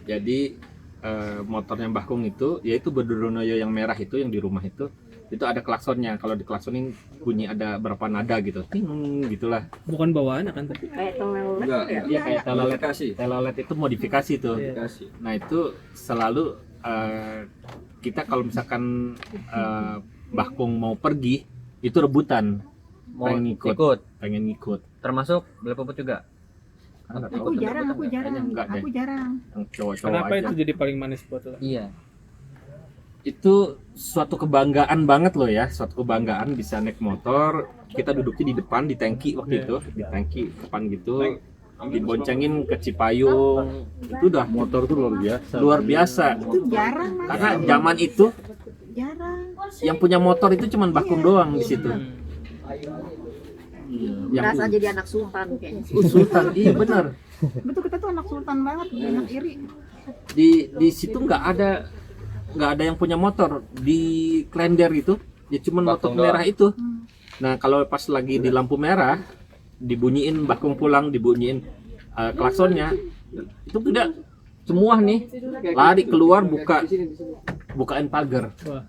Jadi motornya Mbah Kung itu, yaitu Bodronoyo yang merah itu, yang di rumah itu ada klaksonnya. Kalau diklaksonin bunyi ada berapa nada gitu, ting gitulah. Bukan bawaan kan tapi. Kayak tolelet Enggak, ya. Iya kayak telolet. kasih. Telolet itu modifikasi tuh. Kasih. Nah itu selalu kita kalau misalkan Mbah Kung mau pergi itu rebutan, Mau pengen ikut, ngikut. termasuk beli puput juga. Aku jarang. Enggak deh. Aku jarang. Yang cowok-cowok Kenapa aja. itu jadi paling manis buat lo? Iya. Itu suatu kebanggaan banget loh ya, suatu kebanggaan bisa naik motor. Kita duduknya di depan di tangki waktu itu, di tangki depan gitu, diboncengin ke Cipayung. Itu udah Motor tuh luar biasa. luar biasa. Itu jarang Mas. Karena zaman itu Jarang. yang punya motor itu cuman Mbah Kung doang di situ. Yang Berasa jadi anak sultan kayaknya. Sultan, iya benar. Betul, kita tuh anak sultan banget, anak iri. Di situ nggak ada yang punya motor di Klender itu, ya cuman motor merah itu. Nah kalau pas lagi di lampu merah dibunyiin Mbah Kung pulang, dibunyiin klaksonnya, itu tidak semua nih lari keluar bukain pagar. Wah.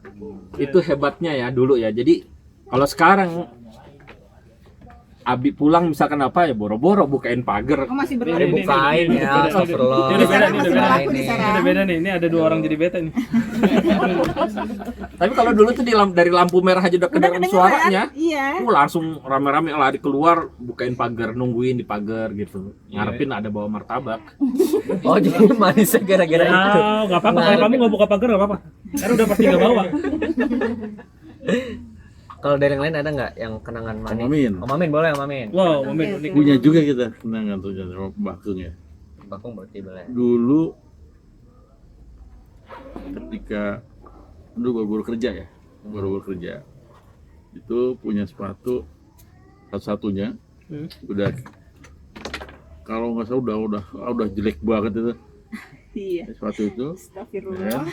Itu hebatnya ya dulu ya. Jadi kalau sekarang Abi pulang misalkan apa ya boro-boro bukain pagar. Aku masih Ini, berlaku. ini, Bukain ini, ya, ini, astagfirullah. ini udah beda, ini Masih udah beda. berlaku di Ini sana. udah beda nih, ini ada dua orang jadi beta nih. Tapi kalau dulu tuh dari lampu merah aja udah kedengeran kedengeran, suaranya. Iya. Langsung rame-rame lari keluar bukain pagar, nungguin di pagar gitu. Ngarepin ada bawa martabak. Oh jadi manisnya gara-gara itu. Oh, nggak apa-apa. Kalau kamu nggak buka pagar nggak apa-apa. Karena udah pasti nggak bawa. Kalau dari yang lain ada nggak yang kenangan manis? Mamin. Om Mamin boleh, Om Mamin. Wow, momen unik. Punya juga kita kenangan tuh sama Mbah Kung ya. Mbah Kung berarti boleh. Dulu ketika baru kerja ya, baru kerja itu punya sepatu satu-satunya udah kalau nggak salah udah jelek banget itu Iya. sepatu itu. Astagfirullah.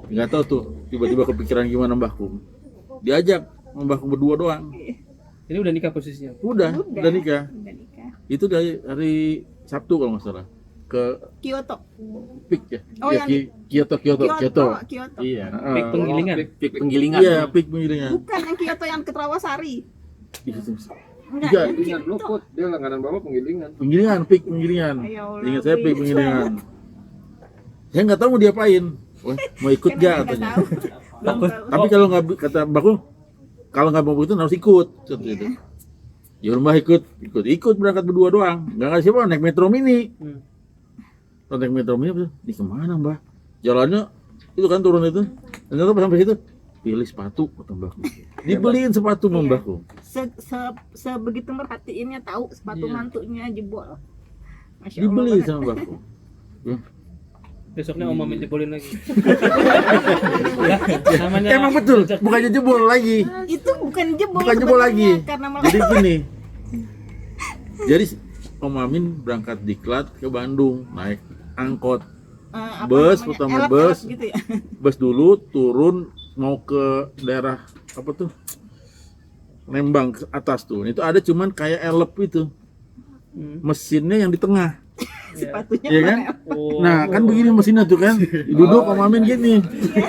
Nggak tahu tuh tiba-tiba kepikiran gimana Mbah Kung, diajak Mbah Kung berdua doang. Ini udah nikah posisinya. Udah nikah. Udah nikah. Itu dari hari Sabtu kalau nggak salah ke Kyoto. Pik ya. Oh, Ya, yang Kyoto. Kyoto. Iya. Pik penggilingan. Pik penggilingan. Iya, Pik penggilingan. Bukan yang Kyoto yang ke Trawasari. Enggak. Iya, yang Penggilingan Kyoto. luput, dia langganan bapak penggilingan. Penggilingan, Pik penggilingan. Ya Allah, Ingat saya Pik Pik. penggilingan. Saya nggak tahu mau diapain. Wah, mau ikut Kenapa gak nggak katanya. tahu? Belum tahu. Tapi kalau nggak kata Mbak Kung, kalau nggak mau ikut harus ikut. Seperti itu. Ya Mbah ikut berangkat berdua doang. Nggak ngasih siapa naik Metro Mini. Naik Metro Mini, di kemana Mbah? Jalannya itu kan turun itu. Ternyata pas sampai situ pilih sepatu kata Mbah Kung. Dibeliin sepatu sama Mbah Kung. Sebegitu merhatiinnya tahu sepatu Iya. mantunya jebol. Masya Allah Dibeli banget. sama Mbahku. Besoknya Om Amin jebolin lagi. Ya, namanya Emang betul, bukannya jebol lagi. Itu bukan jebol. Bukan jebol sebetulnya, lagi. Karena malah Jadi gini. Jadi Om Amin berangkat diklat ke Bandung, naik angkot. apa Bus, namanya, pertama elep-elep bus. gitu ya. Bus dulu turun mau ke daerah apa tuh? Lembang ke atas tuh. Itu ada cuman kayak elep itu. Mesinnya yang di tengah. Sepatunya Iya kan? Oh, Nah, kan begini mesinnya tuh kan. Duduk Om Amin gini.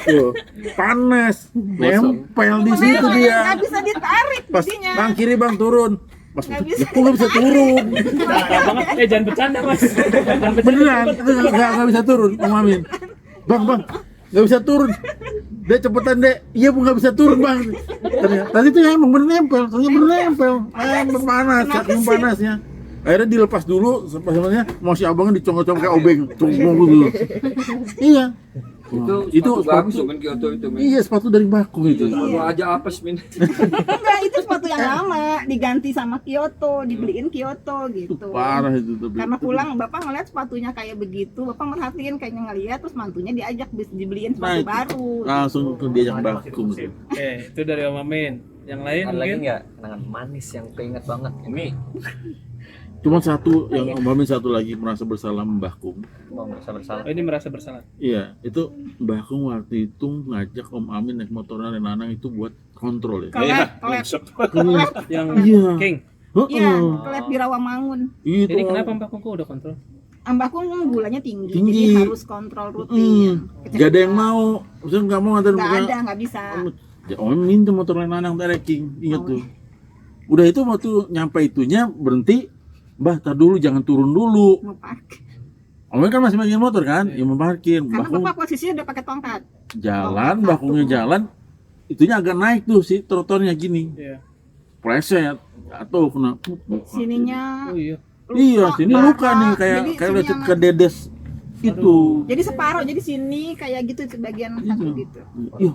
Tuh, panas. Nempel di situ nggak dia. bisa ditarik Pas besinya. bang kiri bang turun. Pas Nggak bisa. kok nggak bisa turun. banget. Jangan bercanda, Mas. Jangan bercanda. Beneran, itu nggak bisa turun Om Amin. Bang, nggak bisa turun. Dek cepetan dek. Iya bu nggak bisa turun bang. Ternyata tadi tuh emang bener nempel, ternyata bener nempel. Panas, saking panasnya. Akhirnya dilepas dulu, sebenarnya mau si abangnya dicongkel-congkel kayak obeng, congkel dulu. Iya. Itu bagus kan Kyoto itu, Min. Iya sepatu dari Baku itu. Sepatu aja apes, Min. Enggak, itu sepatu yang lama diganti sama Kyoto, dibeliin Kyoto gitu. Itu parah itu tapi. Karena pulang bapak ngeliat sepatunya kayak begitu, bapak merhatiin kayaknya ngeliat, terus mantunya diajak dibeliin sepatu Nah, baru. langsung ke diajak Baku. Itu dari Om Amin. Yang lain Ada lagi mungkin nggak kenangan manis yang keinget banget? Ini Cuma satu yang Om Amin satu lagi merasa bersalah Mbah Kung. Mau merasa bersalah. ini merasa bersalah. Iya, itu Mbah Kung waktu itu ngajak Om Amin naik motoran dan Nanang itu buat kontrol ya. Kelep, kelep. Yang Iya. King. Iya, kelep di Rawamangun. Itu. Ini kenapa Mbak Kungku udah kontrol? Ambakku gulanya tinggi, Tinggi. jadi harus kontrol rutin. Gak ada yang mau, maksudnya nggak mau nganterin Nggak bukan. ada, nggak bisa. Ya, Om Amin tuh motoran Nanang trekking, ingat tuh. Udah itu waktu nyampe itunya berhenti, Mbah tar dulu jangan turun dulu. Mau parkir. Om Amin kan masih main motor kan, ya mau parkir. Karena Mbah Kung bapak posisinya udah pakai tongkat. jalan, Mbah Kungnya jalan, itunya agak naik tuh si trotoarnya gini. Iya. Pleset, atau kena. Sininya Oh iya. Iya, sini parah. luka nih kayak Jadi kayak sini lecet yang- ke dedes itu. jadi separuh, jadi sini kayak gitu sebagian satu gitu. Iya,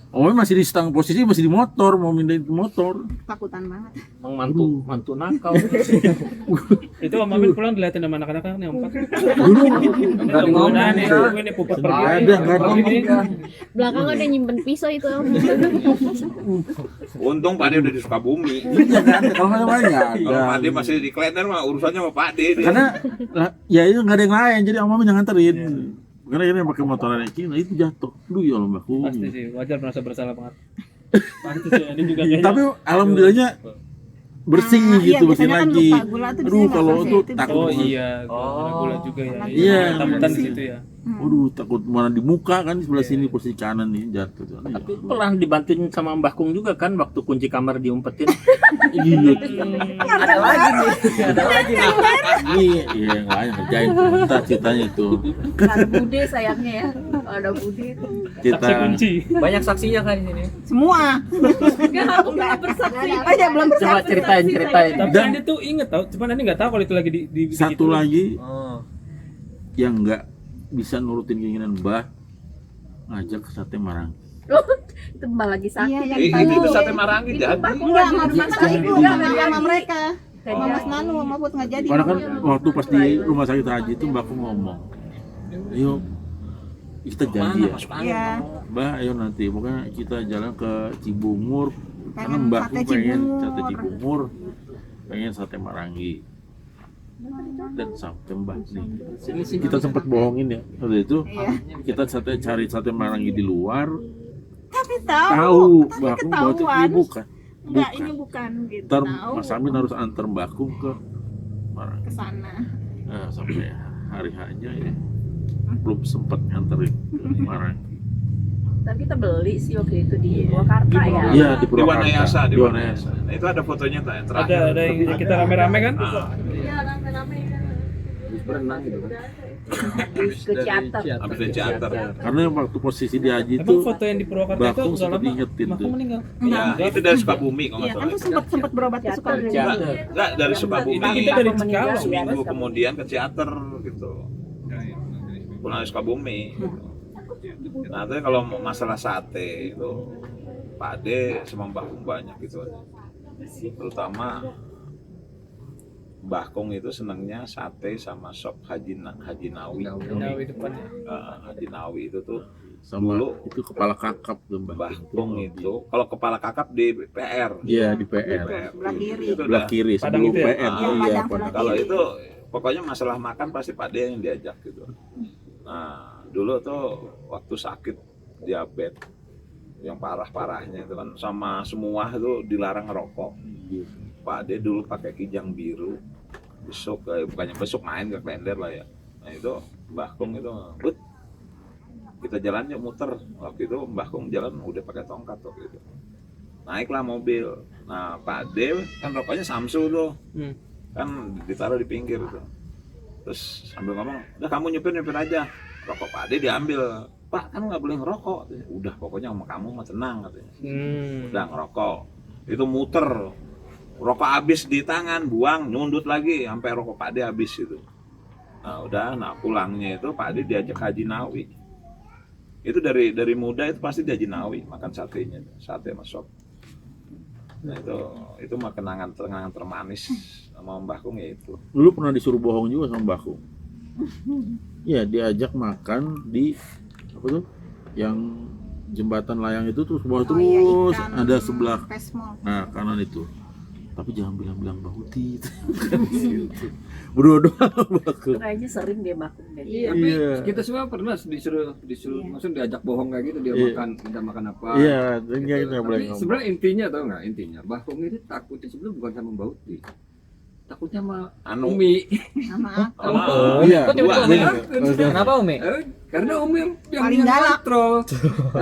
Om Amin masih di stang posisi masih di motor, mau mindahin ke motor. Takutan banget. emang mantu nakal. Itu Om Amin pulang dilihatin sama anak-anak nih Om Pak. Dulu Enggak ada ngomong. Nah, nih, ini puput pergi. Nggak ada, nggak ada. Ini. Belakang ada nyimpen pisau itu. Untung Pak De udah di Sukabumi. Iya kan, kalau nggak banyak. Kalau Pak De masih di Klender mah urusannya sama Pak De. dia. Karena lah, ya itu nggak ada yang lain, jadi Om Amin yang nganterin. Karena akhirnya pakai motoran Cina itu jatuh. Duh ya Allah Mbak Kung. Pasti sih, wajar merasa bersalah banget. Pasti sih, ini juga kayaknya. Tapi alhamdulillahnya bersih Nah, iya, gitu, bersih biasanya kan lagi. lupa gula tuh Aduh biasanya kalau nggak itu bersih, itu takut. Oh bisa. iya, gula juga ya. Iya. Takutan di situ ya. Waduh takut mana di muka kan di sebelah sini posisi kanan nih jatuh. Tuh. Tapi pernah dibantuin sama Mbah Kung juga kan waktu kunci kamar diumpetin. Iya. Ada lagi nih. Ada lagi nih. Iya, iya yang lain kerjain kita ceritanya itu. Ada bude sayangnya ya. Kalau ada bude. Kita Saksi kunci. Banyak saksinya kan di sini. Semua. Enggak, aku belum bersaksi. Aja belum Coba bersaksi. ceritain. Tapi Dan- Andi tuh inget tau, cuman Andi nggak tahu kalau itu lagi di satu lagi Oh. yang nggak bisa nurutin keinginan Mbah ngajak ke sate Marang. Itu mbak lagi sakit. Iya, yang Itu sate Marangi jadi. Enggak, sama ibu, sama mereka. Kayak Sama Mas Nanu, sama Put nggak jadi. Karena kan waktu pas di rumah sakit haji itu Mbak ngomong, ayo kita janji ya, Iya. Mbak ayo nanti pokoknya kita jalan ke Cibungur karena Pengen Mbak sate pengen Cibungur. sate Cibungur, pengen sate Marangi dan sampai Mbak nih. Kita sempat bohongin ya waktu itu. Iya. Kita cari sate Marangi di luar, Tapi tahu tahu. Mbak Tapi bawa ketahuan. ini bukan. Enggak, ini bukan gitu. Ntar Tahu Mas Amin harus antar Mbak Kung ke Marangi. ke sana. Nah, sampai hari hanya ya belum sempat nganterin ke Marangi. Tapi kita beli sih waktu itu di Purwakarta ya. Iya di Di Purwakarta. Wanayasa, di Di Wanayasa. Nah, itu ada fotonya tak yang terakhir. ada yang kita rame-rame kan? Ah, Iya, rame-rame kan. Berenang gitu kan. Ke Ciater. habis dari Ciater. Karena waktu posisi di haji Emang itu foto yang di Purwakarta Mbak itu Kung udah sempat lama? ingetin Mbak tuh. Kung meninggal. Ya, itu dari Sukabumi kalau Iya, nggak kan tuh salah. sempat berobat ke Sukabumi. Ciater. Enggak, dari Sukabumi. Kita dari Cikalong. Seminggu kemudian ke Ciater gitu. Pulang dari Sukabumi. Gitu. Nah, tapi kalau masalah sate itu Pak De sama Mbak Kung banyak gitu. Terutama Mbah Kong itu senangnya sate sama sop Haji Nawi. Nawi depan ya. Haji Nawi itu tuh Sama dulu itu kepala kakap tuh Mbah Kong itu. Kalau kepala kakap di PR. Iya di PR. Sebelah kiri. Itu Sebelah udah. kiri Padang sebelum itu ya? PR. Iya, Iya, Padang Padang. Kalau itu pokoknya masalah makan pasti Pak De yang diajak gitu. Nah, dulu tuh waktu sakit diabetes yang parah-parahnya itu kan sama semua itu dilarang ngerokok. Pak De dulu pakai kijang biru, bukannya besok main ke Klender lah ya. Nah itu Mbah Kong itu, but kita jalan yuk muter. Waktu itu Mbah Kong jalan udah pakai tongkat tuh gitu. Naiklah mobil. Nah Pak De kan rokoknya Samsu tuh, kan ditaruh di pinggir tuh. Terus sambil ngomong, udah kamu nyupir aja. Rokok Pak De diambil. Pak kan nggak boleh ngerokok. Udah pokoknya sama kamu mah tenang katanya. Udah ngerokok. Itu muter. Rokok habis di tangan, buang, nyundut lagi sampai rokok Pak De habis itu. Nah udah, pulangnya itu Pak De diajak Haji Nawi. Itu dari muda itu pasti di Haji Nawi makan satenya, sate sama sop. Nah itu mah kenangan termanis sama Mbah Kong ya itu. Dulu pernah disuruh bohong juga sama Mbah Kong. Iya diajak makan di apa tuh? Yang jembatan layang itu tuh bawah terus ikan ada sebelah Pesmol. nah kanan itu. Tapi jangan bilang Mbak Uti itu. Berdua doang Mbah Kong. Kayaknya sering dia makan kayak gitu. Iya, tapi Iya. kita semua pernah disuruh maksudnya diajak bohong kayak gitu, dia Iya. minta makan apa. Iya, dan gitu. kita boleh Tapi ngomong. sebenarnya intinya tau nggak intinya? Mbah Kong itu takutnya sebenarnya bukan sama Mbak Uti. Takutnya sama Umi. Sama Oh, Iya. Kok tiba-tiba Iya. Umi? Kenapa Umi? Karena Umi yang Paling galak. kontrol.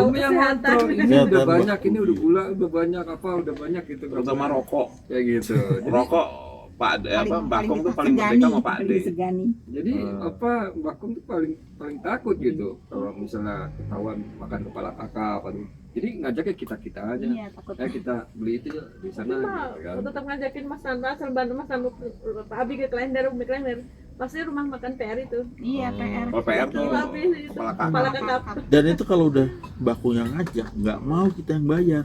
Umi yang kontrol. Ini Kesehatan, udah Mbak. banyak, ini udah gula, udah banyak apa, udah banyak gitu. terutama rokok. Kayak gitu. Jadi, Rokok Pak De, Mbah Kong tuh paling merdeka sama Pak De. Segani. jadi apa Mbah Kong tuh paling takut gitu kalau misalnya ketahuan makan kepala kakap atau jadi ngajaknya kita aja. Iya, takut. Kita beli itu yuk di sana Cuma gitu kan. tetap ngajakin Mas Nanda asal bantu Mas Nanda Pak Abi ke Klender, Umi Klender. Pasti rumah makan PR itu. Iya, PR. Kalau PR tuh Pak Abi itu kepala kakap. kakap. Dan itu kalau udah Mbah Kong yang ngajak, nggak mau kita yang bayar.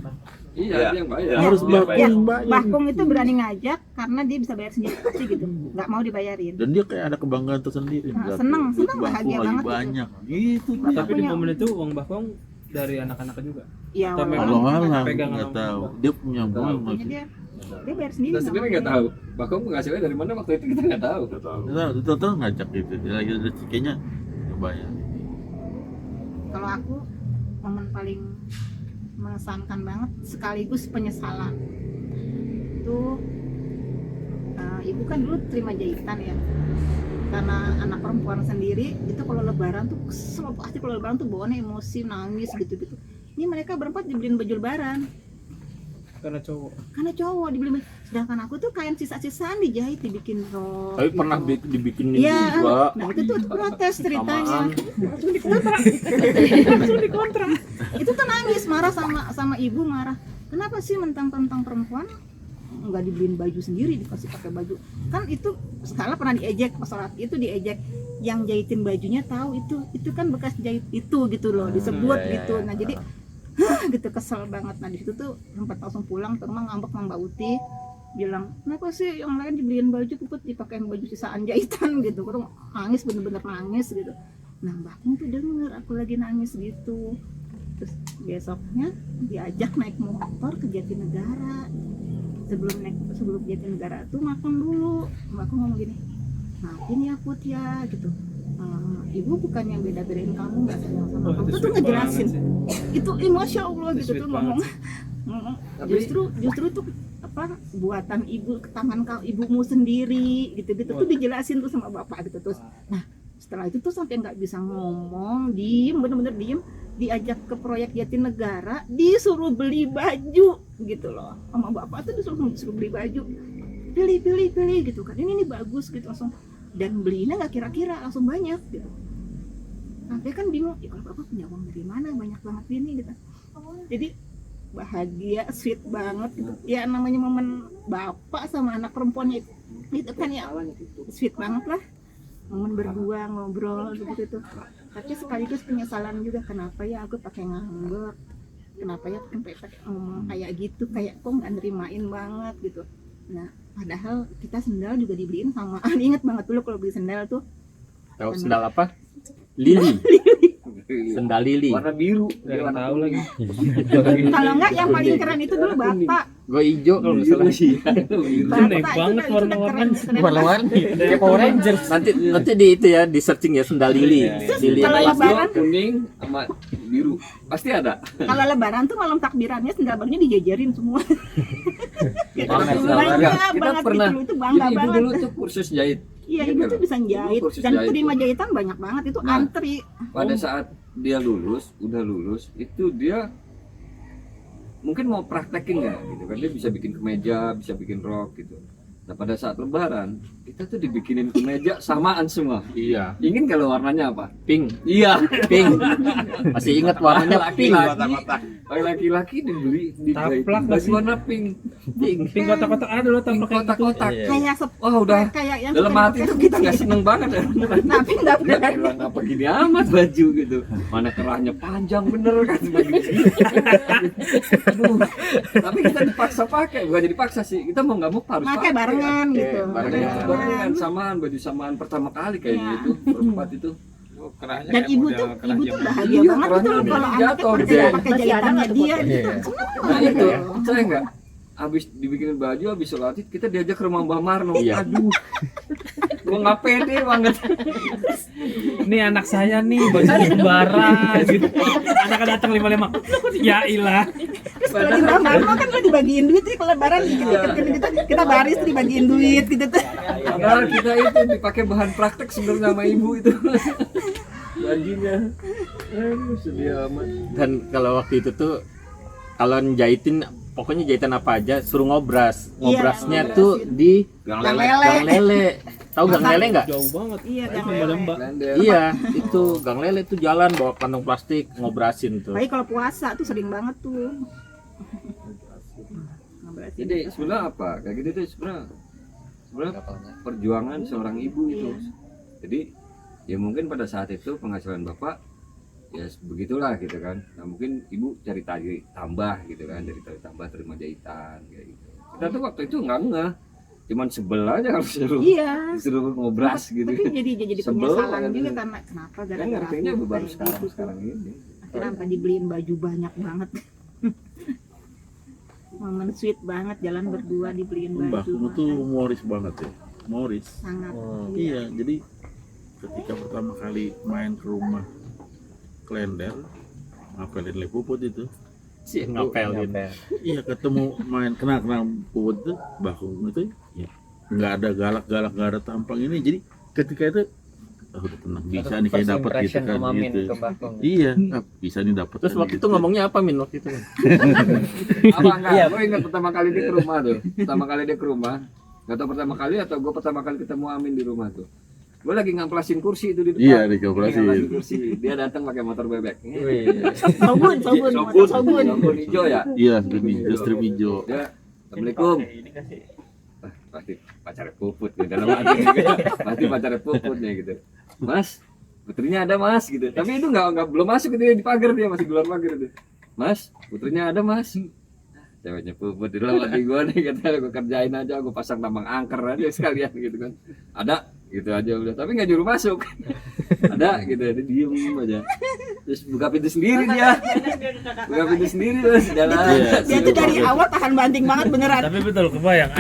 Iya, Iya. dia yang bayar. Harus Dia Mbah Kong bayar. yang bayar. Mbah Kong itu berani ngajak karena dia bisa bayar sendiri pasti gitu. Nggak mau dibayarin. Dan dia kayak ada kebanggaan tersendiri. Nah, Nggak seneng, tuh, seneng, Mbah bahagia Kong lagi banget gitu. banyak. Gitu. Tapi di punya- momen itu uang Bakong dari anak-anak juga. Iya, Tapi Allah walaupun alam pegangan nggak sama tahu. Mbah. Dia punya banget. punya dia bayar sendiri. Kita sendiri nggak tahu. Bahkan penghasilannya dari mana waktu itu kita nggak tahu. Itu ngajak gitu. Dia lagi rezekinya nggak bayar. Kalau aku momen paling mengesankan banget sekaligus penyesalan itu ibu kan dulu terima jahitan ya karena anak perempuan sendiri itu kalau lebaran tuh kesel pasti kalau lebaran tuh bawaannya emosi nangis gitu-gitu. Ini mereka berempat dibeliin baju lebaran Karena cowok. karena cowok dibeliin, sedangkan aku tuh kain sisa-sisaan dijahit dibikin rok. Tapi pernah dibikinin Iya, juga. nah itu tuh protes ceritanya. Samaan. Langsung dikontrak. Langsung dikontrak. Itu tuh nangis, marah sama ibu, marah. Kenapa sih mentang-mentang perempuan nggak dibeliin baju sendiri, dikasih pakai baju? Kan itu skala pernah diejek, pas sholat itu diejek. Yang jahitin bajunya tahu itu kan bekas jahit itu gitu loh, disebut iya, gitu. iya. Nah jadi gitu kesel banget. Nah di situ tuh sempat langsung pulang, terus ngambek sama Mbak Uti, bilang kenapa sih yang lain dibeliin baju puput dipakein baju sisaan jahitan gitu. Aku nangis, bener-bener nangis gitu. Nah Mbak tuh denger aku lagi nangis gitu. Terus besoknya diajak naik motor ke Jatinegara. Sebelum Jatinegara tuh makan dulu. Mbak aku ngomong gini, maafin ya Put ya gitu. Ibu bukannya beda-bedain kamu, nggak sayang sama Oh, kamu. itu Itu tuh sweet ngejelasin. banget sih. Itu masya Allah Itu gitu sweet tuh banget. ngomong. Tapi- Justru itu apa buatan ibu, tangan kau ibumu sendiri gitu tuh dijelasin tuh sama bapak gitu terus. Nah setelah itu tuh sampai nggak bisa ngomong, diem, bener-bener diem, diajak ke proyek Jatinegara, disuruh beli baju gitu loh sama bapak tuh disuruh beli baju, pilih gitu kan, ini bagus gitu langsung, dan belinya nggak kira-kira langsung banyak gitu. Sampai kan bingung, ya kalau bapak punya uang dari mana banyak banget ini gitu. Jadi bahagia, sweet banget gitu. Ya namanya momen bapak sama anak perempuannya itu kan ya sweet banget lah. Momen berdua ngobrol gitu tuh. Tapi sekaligus penyesalan juga, kenapa ya aku pakai nganggur, kenapa ya pakai ngomong kayak gitu, kayak kok nggak nerimain banget gitu. Nah Padahal kita sendal juga dibeliin sama inget banget dulu kalau beli sendal tuh Tahu sendal apa? Lili. Sendal lili. Warna biru. Nggak tahu lagi. kalau enggak yang paling keren itu dulu Bata. Gue hijau kalau nggak salah. Aneh banget warna-warnanya. Warna-warni kayak Power Rangers. Nanti di itu ya, di searching ya sendal lili. Lili Kalau apa? lebaran, Kuning sama biru. Pasti ada. kalau lebaran tuh malam takbirannya sendal barunya dijajarin semua. Pamer sendal Bangga baru. Kita banget pernah. gitu, itu bangga Jadi ibu banget. dulu tuh kursus jahit. Iya, ibu tuh bisa jahit Kursus dan jahit terima tuh. jahitan banyak banget itu Nah. antri. Pada saat dia udah lulus, itu dia mungkin mau praktekin ya gitu kan, dia bisa bikin kemeja, bisa bikin rok gitu. Nah pada saat lebaran kita tuh dibikinin kemeja samaan semua. Iya. Ingin kalau warnanya apa? Pink. Iya. Pink. Masih ingat warnanya pink. Laki-laki dibeli Taplak baju masih. warna pink. Pink kotak-kotak ada dulu Pink taplak kayak gitu. kotak-kotak. Kayak Wah udah kayak yang dalam suka hati dipakai tuh kita nggak seneng banget ya. tapi enggak benar. Ngapa gini amat baju gitu. Mana kerahnya panjang bener kan baju. Aduh. Tapi kita dipaksa pakai, bukan jadi paksa sih. Kita mau nggak mau harus Pakai barengan gitu. Barengan samaan, baju samaan pertama kali kayaknya Iya. itu berempat itu. Oh, kerahnya Dan kayak ibu model tuh kerah ibu tuh zaman bahagia Iya, banget kerahnya gitu loh udah kalau anaknya jatuh, pakai gede. pakai jahitannya dia gitu. Iya. Seneng Nah banget itu, gitu. saya enggak habis dibikinin baju, habis sholat Id, kita diajak ke rumah Mbah Marno. Iya. Aduh. Gua nggak pede banget. Ini anak saya nih baju kembaran gitu. Anaknya datang 5-5. Ya ilah. Terus kalau di Mbak Marno kan lo dibagiin duit sih kalau lebaran gitu. Kita baris tuh dibagiin duit gitu tuh. Padahal kita itu dipakai bahan praktek sebenarnya sama ibu itu. Bajunya. Aduh, sedih amat. Dan kalau waktu itu tuh kalau jahitin pokoknya jahitan apa aja suruh ngobras. Ngobrasnya ngobras tuh itu. di Gang Gang lele. Gang Lele. Tahu Gang Lele enggak? Jauh banget. Iya, Itu Gang Mbak Lele. Mbak. Blender. Iya, itu Gang Lele tuh jalan bawa kantong plastik ngobrasin tuh. Tapi kalau puasa tuh sering banget tuh. Jadi sebenarnya apa? Kayak gitu tuh sebenarnya perjuangan seorang ibu itu. Jadi ya mungkin pada saat itu penghasilan bapak ya begitulah gitu kan. Nah mungkin ibu cari tambah gitu kan, cari tambah terima jahitan kayak gitu. Kita tuh waktu itu nggak ngeh, cuman sebel aja kalau Iya. disuruh ngobras gitu. Tapi jadi Sebel penyesalan kan. juga karena kenapa Kan gara-gara ngertinya aku baru kayak gitu. sekarang ini. Akhirnya sampai dibeliin baju banyak banget. Momen sweet banget jalan berdua dibeliin Mbak baju. Kuno tuh makan. humoris banget ya. Humoris. Sangat. Iya, jadi ketika pertama kali main ke rumah Klender, ngapelin Le Puput itu. Si Ngapelin. Iya, ketemu main kena Puput itu, Mbak Kuno itu ya nggak ada galak-galak, nggak ada tampang ini. Jadi ketika itu udah tenang, bisa nih kayak dapat gitu kan gitu. Iya, bisa nih dapat. Terus waktu itu ngomongnya apa Min waktu itu? apa enggak? Gue ingat pertama kali dia ke rumah tuh. Pertama kali dia ke rumah. Gak tau pertama kali atau gue pertama kali ketemu Amin di rumah tuh. Gue lagi ngamplasin kursi itu di depan. Iya, dikoperasi. Ngamplasin kursi. Dia datang pakai motor bebek. Sobun Sobun hijau ya. Iya, strip hijau. Dia, Assalamualaikum. Ah, pasti pacar Puput gitu. Dalam hati gitu. Pasti pacar Puput ya gitu. Mas, putrinya ada Mas gitu. Tapi itu nggak belum masuk gitu di pagar, dia masih di luar pagar itu. Mas, putrinya ada Mas. Ceweknya Puput di dalam hati gue nih, kata gue kerjain aja, gue pasang tambang angker aja sekalian gitu kan. Ada gitu aja udah, tapi nggak nyuruh masuk. Ada gitu, dia diem aja. Terus buka pintu sendiri dia. Buka pintu sendiri terus jalan. Dia tuh dari awal tahan banting banget beneran. Tapi betul kebayang.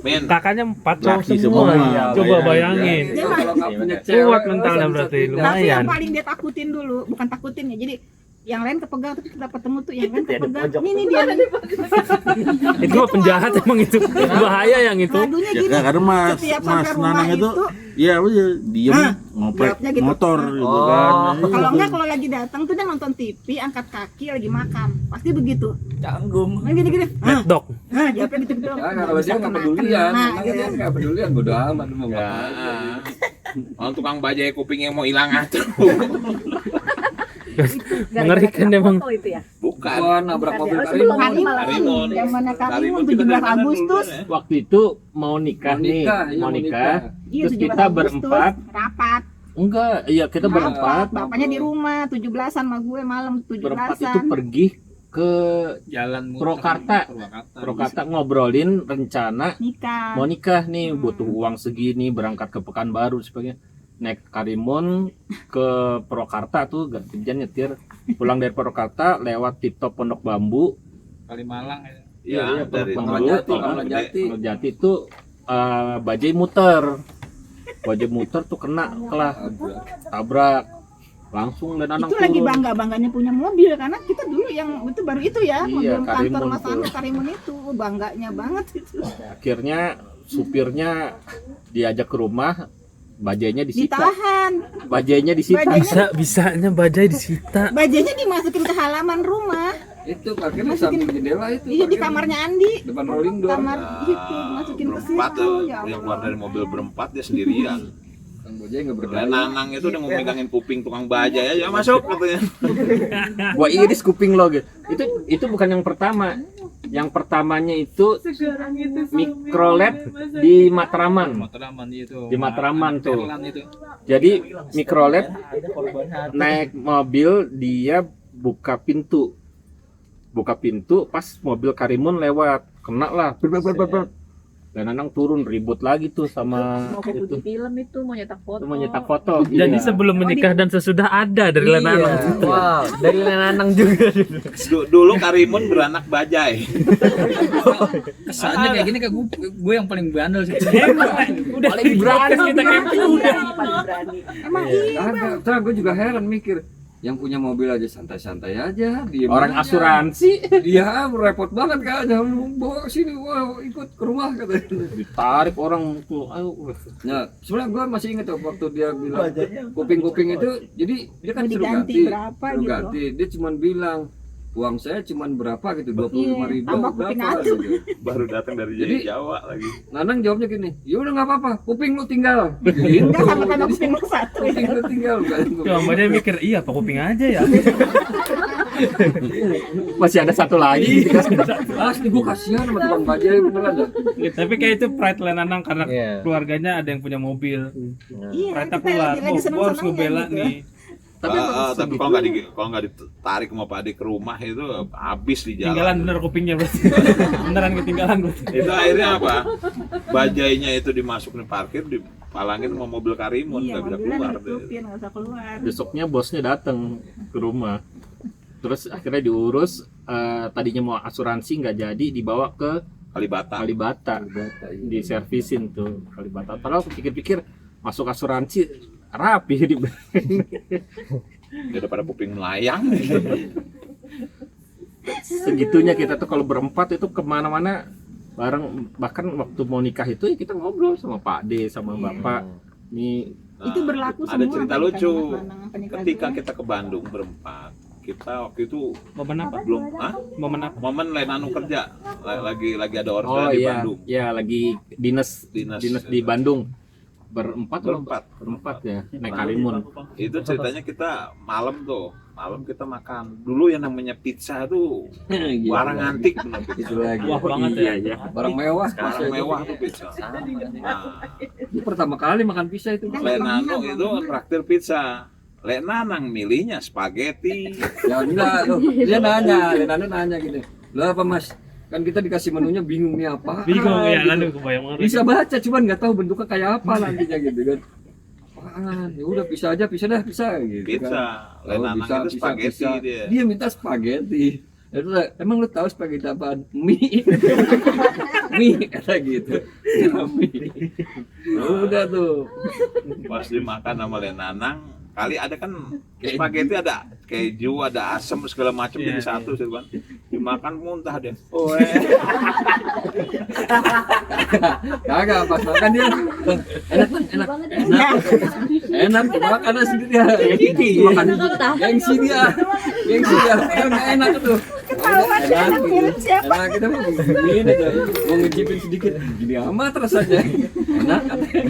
Men, Kakaknya 4 cowok Laki semua. semua. Ya, coba bayangin. Ya, kalau nggak punya cewek, Kuat mentalnya masa berarti, bisa pindah? Tapi yang lumayan. paling dia takutin dulu, bukan takutin ya. Jadi yang lain kepegang, tapi kita ketemu tuh yang lain kepegang. Ini dia nih. Itu mah penjahat emang itu. Bahaya yang itu. Radunya Ya gini. karena Mas Setiap sampai rumah Nanang itu itu, iya aja diem Hah, ngopek jawabnya gitu. motor gitu Oh. kan. kalau enggak kalau lagi datang tuh dia nonton TV, angkat kaki lagi makan. Pasti begitu. Canggung. Nah, gini-gini. Mad dog. Jawabnya gitu-gitu. Ya kalau dia nggak pedulian, memang dia nggak pedulian, bodo amat mau ya. ngapain. Oh, tukang bajai kupingnya mau hilang atuh. Mengerikan emang. Foto itu ya. Bukan. Bukan nabrak mobil Oh, sebelum Karimun. Karimun. Yang mana Karimun Karimun 17 Agustus. Waktu itu mau nikah nih, iya, mau nikah. Iya, Terus 17 kita Agustus, berempat. rapat. Enggak, iya kita berempat. Bapaknya di rumah 17-an sama gue malam Berempat itu 17-an. pergi ke Jalan Purwakarta. Purwakarta ngobrolin rencana Nikah. mau nikah nih, butuh uang segini, berangkat ke Pekanbaru sebagainya. Naik Karimun ke Purwakarta tuh gantian nyetir, pulang dari Purwakarta lewat Tip-Top Pondok Bambu. Kalimalang Ya, ya. dari Pondok Jati, Bambu, Jati. Pondok Jati tuh bajai muter tuh kena lah, tabrak langsung dan anak Itu lagi turun. bangga-bangganya punya mobil karena kita dulu yang itu baru itu ya, Iya, mobil kantor Karimun Mas tuh. Anu Karimun itu bangganya banget itu. Akhirnya supirnya diajak ke rumah, bajainya disita. Ditahan. Bajainya disita. Bajainya Bisanya bajai disita. bajainya dimasukin ke halaman rumah. Itu parkirnya samping jendela itu. Iya di parkirnya. kamarnya Andi. Depan rolling door. Kamar gitu masukin ke berempat situ. tuh, Ya yang Allah. keluar dari mobil berempat dia sendirian. Kang Bajai nggak Dan berdaya. Nanang itu udah mau megangin kuping tukang bajai aja masuk katanya. Gua iris kuping lo gitu. Itu bukan yang pertama. Yang pertamanya itu mikrolet di Matraman. Matraman itu. Di Matraman tuh. Perlan itu. Jadi mikrolet naik mobil, dia buka pintu pas mobil Karimun lewat, kena lah. Dan Nanang turun ribut lagi tuh sama Mau ke putih film itu mau nyetak foto. itu mau nyetak foto. Jadi Iya. sebelum menikah dan sesudah ada dari Iya. Lenanang. Wow, dari Lenanang juga. Dulu Karimun beranak bajai. Kesannya kayak gini kayak gue yang paling bandel sih. Udah paling berani kita camping udah. Paling berani. Emang iya. Agak, gue juga heran mikir. Yang punya mobil aja santai-santai aja, diem Orang aja. asuransi Dia repot banget kayaknya, bawa sini, wah ikut ke rumah katanya. ditarik orang tuh, ayo. Nah, sebenarnya gue masih inget tuh waktu dia bilang kuping-kuping itu, jadi dia kan Mau suruh diganti ganti, berapa suruh gitu. ganti. Dia cuma bilang uang saya cuma berapa gitu, 25.000 tambah kuping berapa atu. gitu. Baru datang dari Jadi- Jawa lagi. Nanang jawabnya gini, ya udah nggak apa-apa, kuping lu tinggal. Gitu. Enggak sama-sama kuping lu satu. Kuping lu tinggal. Tuh, Mbaknya mikir, iya apa kuping aja ya. Masih ada satu lagi. Asli gue kasihan sama tukang bajai beneran dah. Tapi kayak itu pride Lenanang karena Iya. keluarganya ada yang punya mobil. Iya, Pride kita pula, lagi gua harus seneng-senengnya ngebela gitu. nih. Tapi kalau nggak ditarik sama Pak Ade ke rumah itu habis di jalan. Ketinggalan bener kupingnya berarti. Beneran ketinggalan berarti. Itu akhirnya apa? Bajainya itu dimasukin parkir, dipalangin sama mobil Karimun, Iya, nggak bisa mobilnya keluar. ditutupin, nggak usah keluar. Besoknya bosnya datang ke rumah. Terus akhirnya diurus, tadinya mau asuransi nggak jadi, dibawa ke Kalibata. Kalibata, diservisin tuh Kalibata. Padahal pikir-pikir masuk asuransi rapi di Daripada kuping melayang. segitunya kita tuh kalau berempat itu kemana-mana bareng. Bahkan waktu mau nikah itu ya kita ngobrol sama Pak D sama Bapak. Nih Itu berlaku ada semua cerita pernikahan lucu. Mas Nanang, pernikahan Ketika gue. kita ke Bandung berempat, kita waktu itu Momen apa? belum Momen apa? momen Lenanu kerja lagi ada oh orderan di iya, Bandung. ya lagi dinas di Bandung. Berempat ya, naik Karimun. Itu ceritanya kita malam kita makan. Dulu yang namanya pizza tuh barang antik benar Itu lagi. Wah banget Iya, ya. ya. Barang mewah. Barang mewah tuh pizza. Nah, Ini pertama kali makan pizza itu. Lenano itu traktir pizza. Lenanang milihnya spaghetti. Ya enggak loh. Dia nanya, Lenano nanya gini. Lah apa Mas? Kan kita dikasih menunya bingung nih apa. Bingung ya, gitu. lalu kebayang banget. Bisa baca cuman nggak tahu bentuknya kayak apa nantinya gitu kan. Apaan? Ya udah bisa aja, bisa dah, bisa gitu Pizza. kan. Lenanang itu spaghetti dia. Dia minta spaghetti. Itu emang lu tahu spaghetti apaan? Mie. Mie kata gitu. Ya, mie. Udah tuh. Pas dimakan sama Lenanang, kali ada kan spaghetti ada keju, ada asam segala macam Iya, jadi iya. satu gitu kan. Dimakan muntah deh. Kagak pas makan dia. Enak Bang, enak. Enak makan sendiri ya. Makan gengsi dia. Gengsi dia. Enggak enak tuh. Ketahuan dia anak mirip siapa. Enak kita mau gini tuh. Mau ngicipin sedikit. Gini amat rasanya. Enak katanya.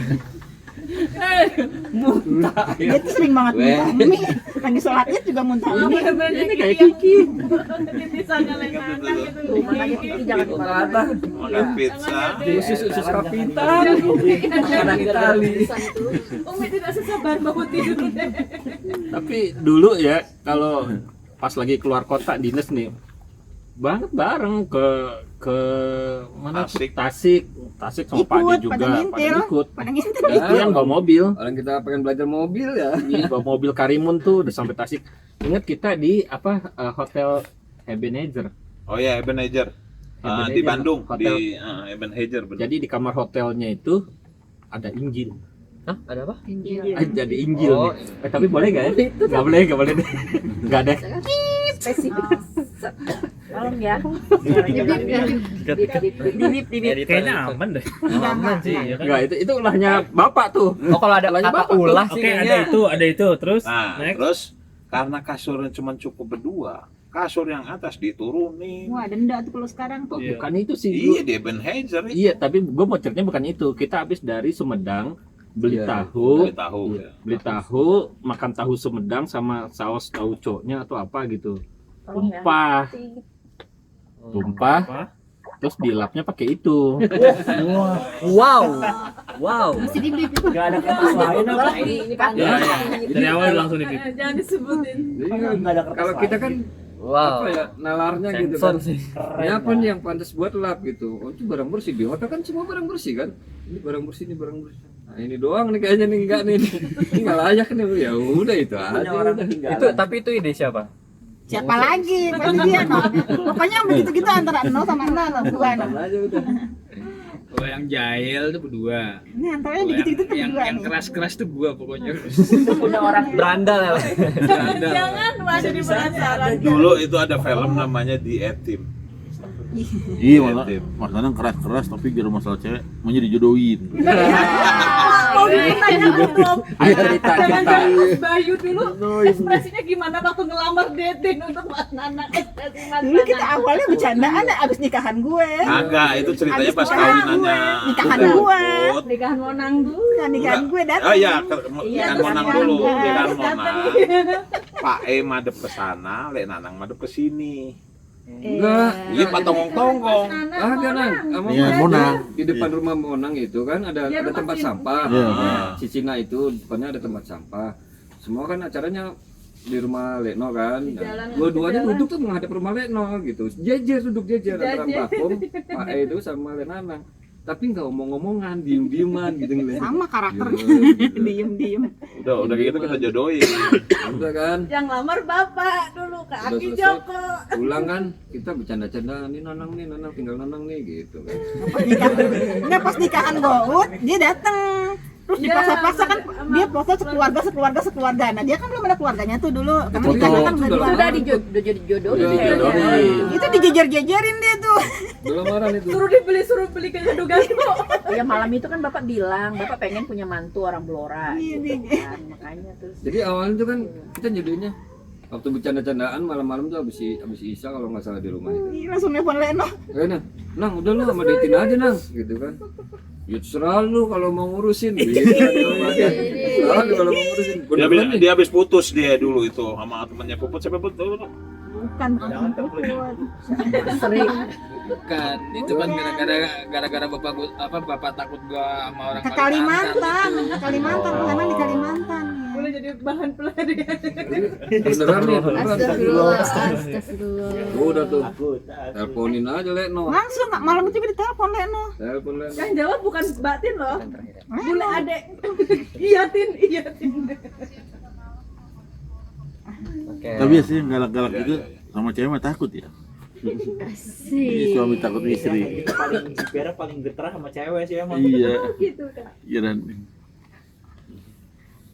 Muntah. Dia tuh sering banget muntah mie. Lagi sholat id juga muntah mie. Ini kayak Kiki. Misalnya Lenanang itu. Makanya Kiki jangan Kata Makan pizza. usus kapitan. Makanan Itali. Umi tidak sesabar mau tidur deh. Tapi dulu ya kalau pas lagi keluar kota dinas nih, banget bareng ke mana tuh? Tasik. Tasik sama Ikut, Pak Ade pada juga ngintil. ikut. Pada ngintil. Itu yang bawa mobil. Orang kita pengen belajar mobil ya. Iya, bawa mobil Karimun tuh udah sampai Tasik. Ingat kita di hotel Ebenezer. Oh ya, Ebenezer. Ebenezer, Di Bandung, hotel. di Ebenezer. bener. Jadi di kamar hotelnya itu ada Injil. Hah, ada apa? Jadi Injil Oh, nih. Tapi boleh nggak ya? Nggak boleh deh. Nggak ada. Tolong ya. Kayaknya aman deh. Aman sih. Iya kan? Nggak, itu ulahnya bapak tuh. Oh, kalau ada Ulahnya kata bapak tuh. ulah sih Oke, kayaknya. ada itu. Terus Nah, next. terus karena kasurnya cuma cukup berdua, kasur yang atas diturunin. Wah, denda tuh kalau sekarang tuh. Iya. Bukan itu sih. Iya, di Ebenezer itu. Iya, tapi gue mau ceritanya bukan itu. Kita habis dari Sumedang beli Iya. tahu, Beli tahu. Iya. Ya. beli tahu, makan tahu Sumedang sama saus tauconya atau apa gitu. Tolong ya. Tumpah, terus dilapnya pakai itu. Wow. Wow. Gak ada kertas lain apa? Ini kan. Ya, ya. Dari awal langsung dipip. Jangan disebutin. Jadi kalau kita kan Wow. apa ya nalarnya gitu Sensor kan. sih. Ini apa nih yang pantas buat lap gitu. Oh itu barang bersih di hotel kan semua barang bersih kan. Ini barang bersih, ini barang bersih. Nah ini doang nih kayaknya nih enggak nih. Ini enggak layak nih. Ya udah itu aja. Udah. Itu tapi itu ide siapa? Siapa lagi? Pasti dia no. Pokoknya yang begitu-gitu antara no sama no, berdua no. Tambah aja udah. Kalau yang jahil tuh berdua. Ini antara yang Kalau begitu-gitu tuh yang berdua yang nih. keras-keras tuh gua pokoknya. Punya orang Berandal ya. jangan masih di penasaran. Dulu itu ada film namanya The A-Team. Iya, Mas Danang keras-keras tapi gara masalah cewek maunya dijodohin. Mau ditanya belum? Ayo cerita. Jangan-jangan Mas Bayu dulu ekspresinya gimana waktu ngelamar dating untuk Mas Nana, ekspresi Mas Dulu kita Nana. awalnya bercandaan abis nikahan gue. Agak, itu ceritanya Abis pas nikahan kawinannya. gue. Nikahan gue. Put. Nikahan Monang dulu. Nah, nikahan gue datang. Oh iya, Iya, kan Monang nikahan dulu, gue. kan Datang. Monang. Pak E madep ke sana, Lek Nanang madep ke sini. Enggak. Iya, Pak Tonggong-tonggong. Ada nang, sama Iya, Monang. di depan rumah Monang itu kan ada Dia tempat rumah sampah. Iya. Si Cina itu depannya ada tempat sampah. Semua kan acaranya di rumah Lekno kan. Di Nah, jalan, dua-duanya di jalan. duduk tuh menghadap rumah Lekno gitu. Duduk jejer antara Jajar. Mbak Kom, Pak E itu sama Lenanang. Tapi nggak omong-omongan, diem-dieman gitu ngeliat. Sama karakternya. Iya, gitu. Diem-diem. Udah gitu kita jodohin. Udah kan. Yang lamar Bapak dulu ke Udah Aki selesai. Joko. Pulang kan kita bercanda-canda nih Nanang tinggal Nanang nih gitu kan. Nggak, pas nikahan Gout, dia datang. Terus Iya, dipaksa-paksa kan sama- dia foto sekeluarga. Nah, dia kan belum ada keluarganya tuh dulu. Karena Betul, nikahnya kan itu berdua. udah Udah dijodohin Udah kayaknya. dijodohin. Itu dijejer-jejerin dia tuh. Udah lamaran itu. Suruh beli ke gado-gado. Ya malam itu kan Bapak bilang, Bapak pengen punya mantu orang Blora. Iya, Gitu dia. kan. Makanya terus Jadi awalnya tuh kan kita jodohnya waktu bercanda-candaan malam-malam tuh habis Isya kalau nggak salah di rumah itu. Iya, langsung nelfon Leno. Nang udah lu sama Detin aja nang gitu kan. Ya selalu kalau mau ngurusin gitu selalu kalau mau ngurusin. Beneran nih. Dia habis putus dia dulu itu sama temannya Puput. Siapa Puput? Bukan Puput. sering Bukan, itu kan gara-gara bapak takut gua sama orang Ke Kalimantan, itu. ke Kalimantan, karena di Kalimantan. Boleh jadi bahan pelarian. Beneran nih, beneran. Astagfirullah. Udah tuh. Teleponin aja Lekno. Langsung malam itu dia ditelepon Leno. Telepon Lekno. Yang jawab bukan batin loh. Leno. Bule adek. Iyatin. Oke. Tapi sih yang galak-galak Iya, itu iya, iya. sama cewek mah takut ya. Asik. Suami takut istri. Kita paling getar sama cewek sih emang. Iya. Gitu kan. Iya dan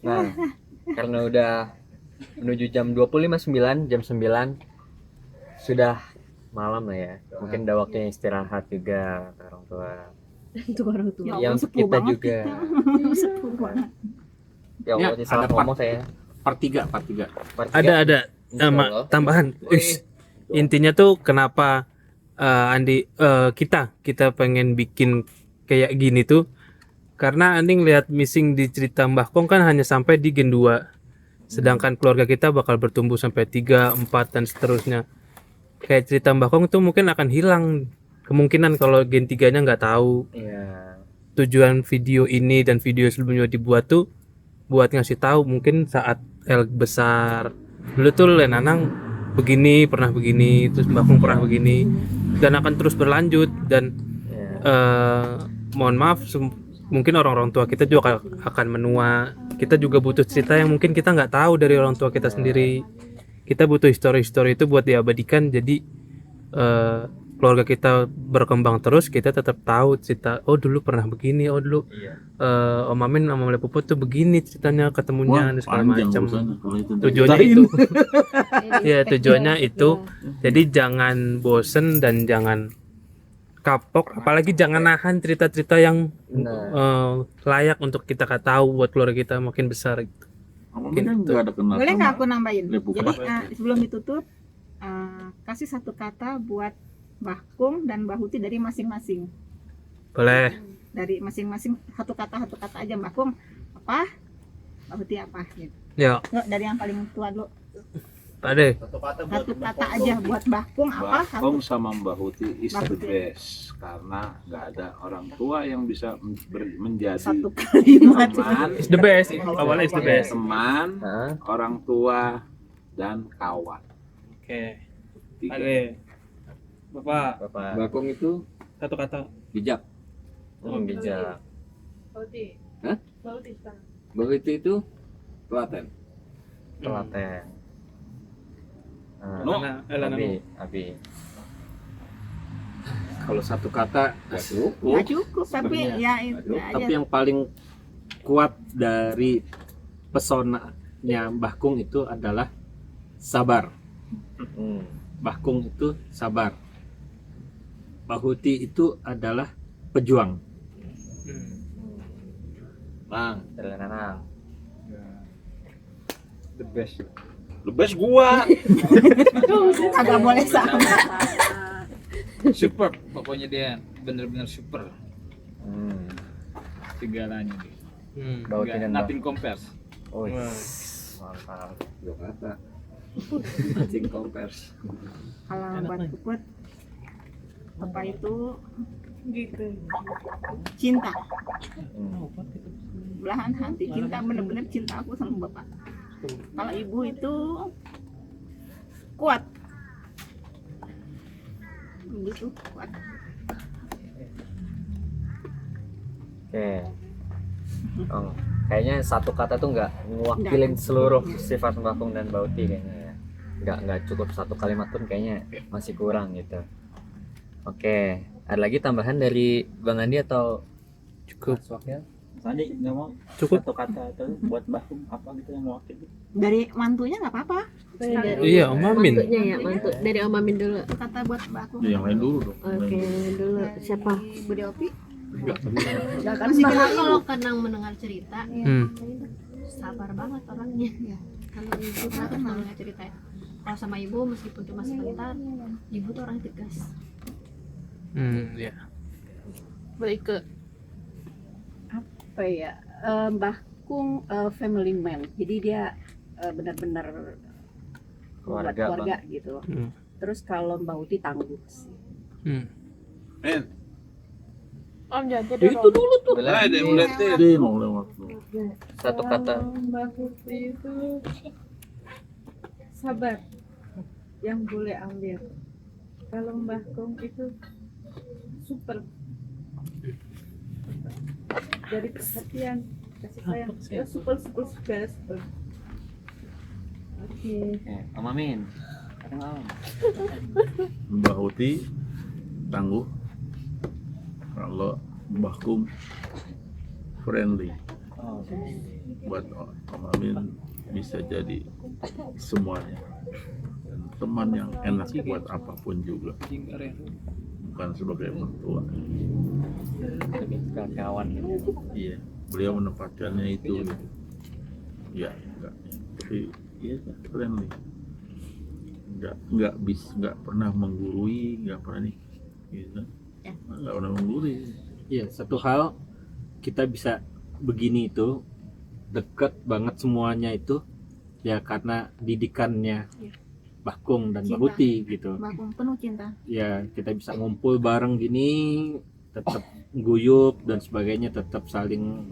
Nah, karena udah menuju jam 25.09, jam 9 sudah malam lah ya. Mungkin udah waktunya istirahat juga orang tua. Itu orang tua. Ya Allah, Yang sepuh kita banget juga. Sepuh banget. Ya Allah, Ya, salah ada ngomong saya. Part 3. Part tiga. Ada Insya Allah. tambahan. Intinya tuh kenapa Andi kita pengen bikin kayak gini tuh karena Andi ngeliat missing di cerita Mbah Kong kan hanya sampai di Gen 2. Sedangkan keluarga kita bakal bertumbuh sampai 3, 4 dan seterusnya. Kayak cerita Mbah Kong itu mungkin akan hilang kemungkinan kalau Gen 3-nya nggak tahu. Iya. Tujuan video ini dan video sebelumnya dibuat tuh buat ngasih tahu mungkin saat El besar dulu tuh Lenanang begini, terus Mbak Kung pernah begini, dan akan terus berlanjut. Dan mohon maaf, mungkin orang-orang tua kita juga akan menua. Kita juga butuh cerita yang mungkin kita nggak tahu dari orang tua kita sendiri. Kita butuh histori-histori itu buat diabadikan. Jadi keluarga kita berkembang terus, kita tetap tahu cerita. Oh dulu pernah begini, oh dulu Om Amin sama Om Puput tuh begini ceritanya ketemunya dan segala macam. Tujuannya itu, ya tujuannya itu. Jadi jangan bosen dan jangan kapok, apalagi jangan nahan cerita-cerita yang layak untuk kita tahu buat keluarga kita makin besar gitu. Boleh nggak aku nambahin? Jadi sebelum ditutup kasih satu kata buat Mbah Kung dan Mbah Huti dari masing-masing. Boleh. Dari masing-masing satu kata aja. Mbah Kung apa? Mbah Huti apa? Gitu. Ya. Nggak, dari yang paling tua dulu. Ade. Satu kata aja buat Mbah Kung apa? Mbah Kung sama Mbah Huti is the best, karena nggak ada orang tua yang bisa menjadi Satu kalimat. teman. Is the best. Awalnya is the best. Teman, orang tua, dan kawan. Oke. Tiga. Ade. Bapak. Mbah Kung itu Satu kata. bijak. Bijak. Bauti. Hah? Bauti sekarang. Mbah Huti itu telaten. Telaten. No. Abi. Kalau satu kata nggak cukup. Nggak cukup, tapi ya itu aja. Tapi yang paling kuat dari pesonanya Mbah Kung itu adalah sabar. Mbah Kung itu sabar. Mbah Huti itu adalah pejuang. Bang, Nanang. The best. the best gua. Agak boleh sama. Super, pokoknya dia bener-bener super. Segalanya dia. Bauti dan Nothing compares. Oh, mantap. Dua kata. Nothing compares. Kalau buat Puput apa itu Gitu. cinta. Belahan hati cinta, bener-bener cinta aku sama bapak. Kalau ibu itu kuat. Ibu itu kuat. Oke. Kayaknya satu kata tuh nggak ngewakilin seluruh sifat Mbah Kung dan Bauti kayaknya ya. Nggak cukup satu kalimat pun kayaknya masih kurang gitu. Oke, ada lagi tambahan dari Bang Andi atau cukup? Tadi nggak mau Cukup. satu kata itu buat Mbah Kung apa gitu yang mewakili. Dari mantunya nggak apa-apa. Iya, Om Amin. Mantunya ya, mantu dari Om Amin dulu. Satu kata buat Mbak Kung. Yang lain dulu dong. Oke, dulu siapa? Ibu Deopi. Enggak kan sih kira kalau kenang mendengar cerita, Hmm. sabar banget orangnya. Kalau ibu kan mendengar cerita. Kalau sama ibu meskipun cuma sebentar, ibu tuh orang tegas. Ya. Balik ke apa ya? Mbah Kung family man. Jadi dia benar-benar keluarga gitu. Terus kalau Mbak Uti tangguh sih. Men, Om jadi Itu dulu tuh. ada yang melihatin. Jadi mau lewat. satu kata? Mbak Uti itu sabar. Yang boleh ambil. Kalau Mbah Kung itu super. Dari perhatian, kasih sayang, ya super. Oke. Om Amin. Mbah Uti tangguh, kalau Mbah Kung friendly. Buat Om Amin bisa jadi semuanya, dan teman yang enak buat apapun juga, bukan sebagai mertua. Kawan. Iya, beliau menempatkannya itu. Ya, enggak. Tapi iya friendly. Nggak pernah menggurui, nggak pernah nih, gitu. Nggak pernah menggurui. Iya, satu hal kita bisa begini itu deket banget semuanya itu ya karena didikannya Mbah Kung dan Mbah Huti gitu. Mbah Kung penuh cinta. Ya kita bisa ngumpul bareng gini, tetap guyup dan sebagainya, tetap saling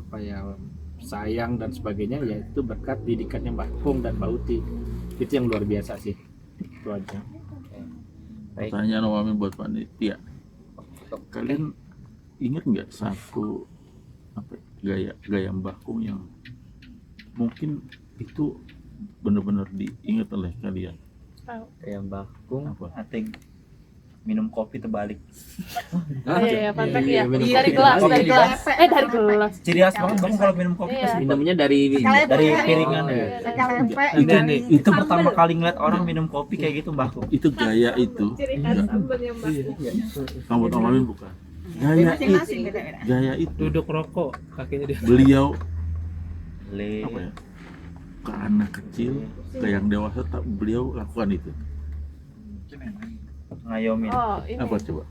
apa ya sayang dan sebagainya, ya itu berkat didikannya Mbah Kung dan Mbah Huti. Itu yang luar biasa sih. Itu aja. Baik. Pertanyaan Wamin buat panitia. Kalian ingat nggak satu gaya Mbah Kung yang mungkin itu benar-benar diingat oleh kalian? Kayak Mbah Kung Apa? Ating minum kopi terbalik. Iya, pantek ya. minum Dari kopi. gelas, Oh, dari gitu. gelas. Dari gelas. Ciri khas banget Bang kalau minum kopi Iya. pasti Minumnya dari dari piringan ya. Kalepe. Itu nih, Itu pertama kali ngeliat orang minum kopi kayak gitu Mbah Kung. itu gaya itu. Ciri khas sambelnya Mbak. Kamu tahu Wamin bukan? Gaya itu, Masing-masing beda-beda. gaya itu Duduk rokok kakinya dia. beliau Le. apa ya? Ke anak kecil, ke yang dewasa tak beliau lakukan itu. Ngayomin. Oh, ini. Apa coba?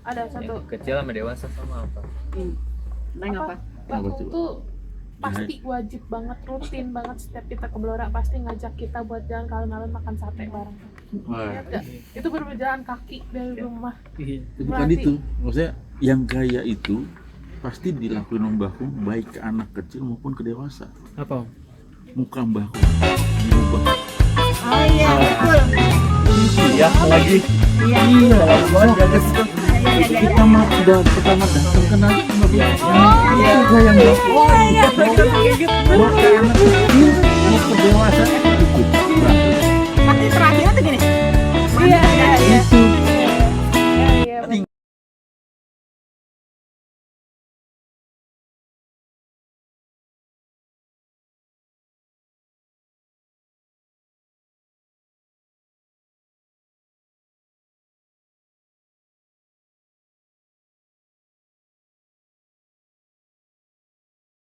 Ada satu. kecil sama dewasa sama apa? Neng apa? Apa Bakung coba? tuh pasti wajib banget, rutin banget setiap kita ke Blora pasti ngajak kita buat jalan kalau malam makan sate bareng. Wah, Ingat nggak? Itu berjalan kaki dari rumah. itu bukan itu. Maksudnya yang gaya itu pasti dilakuin Mbah Kung baik ke anak kecil maupun ke dewasa. Apa? Muka Mbah Kung dirubah. Oh iya, betul. Iya lagi. Iya. Kita mah udah pertama datang kenal sama dia. Itu gaya Mbah Kung. Baik ke anak kecil, mau ke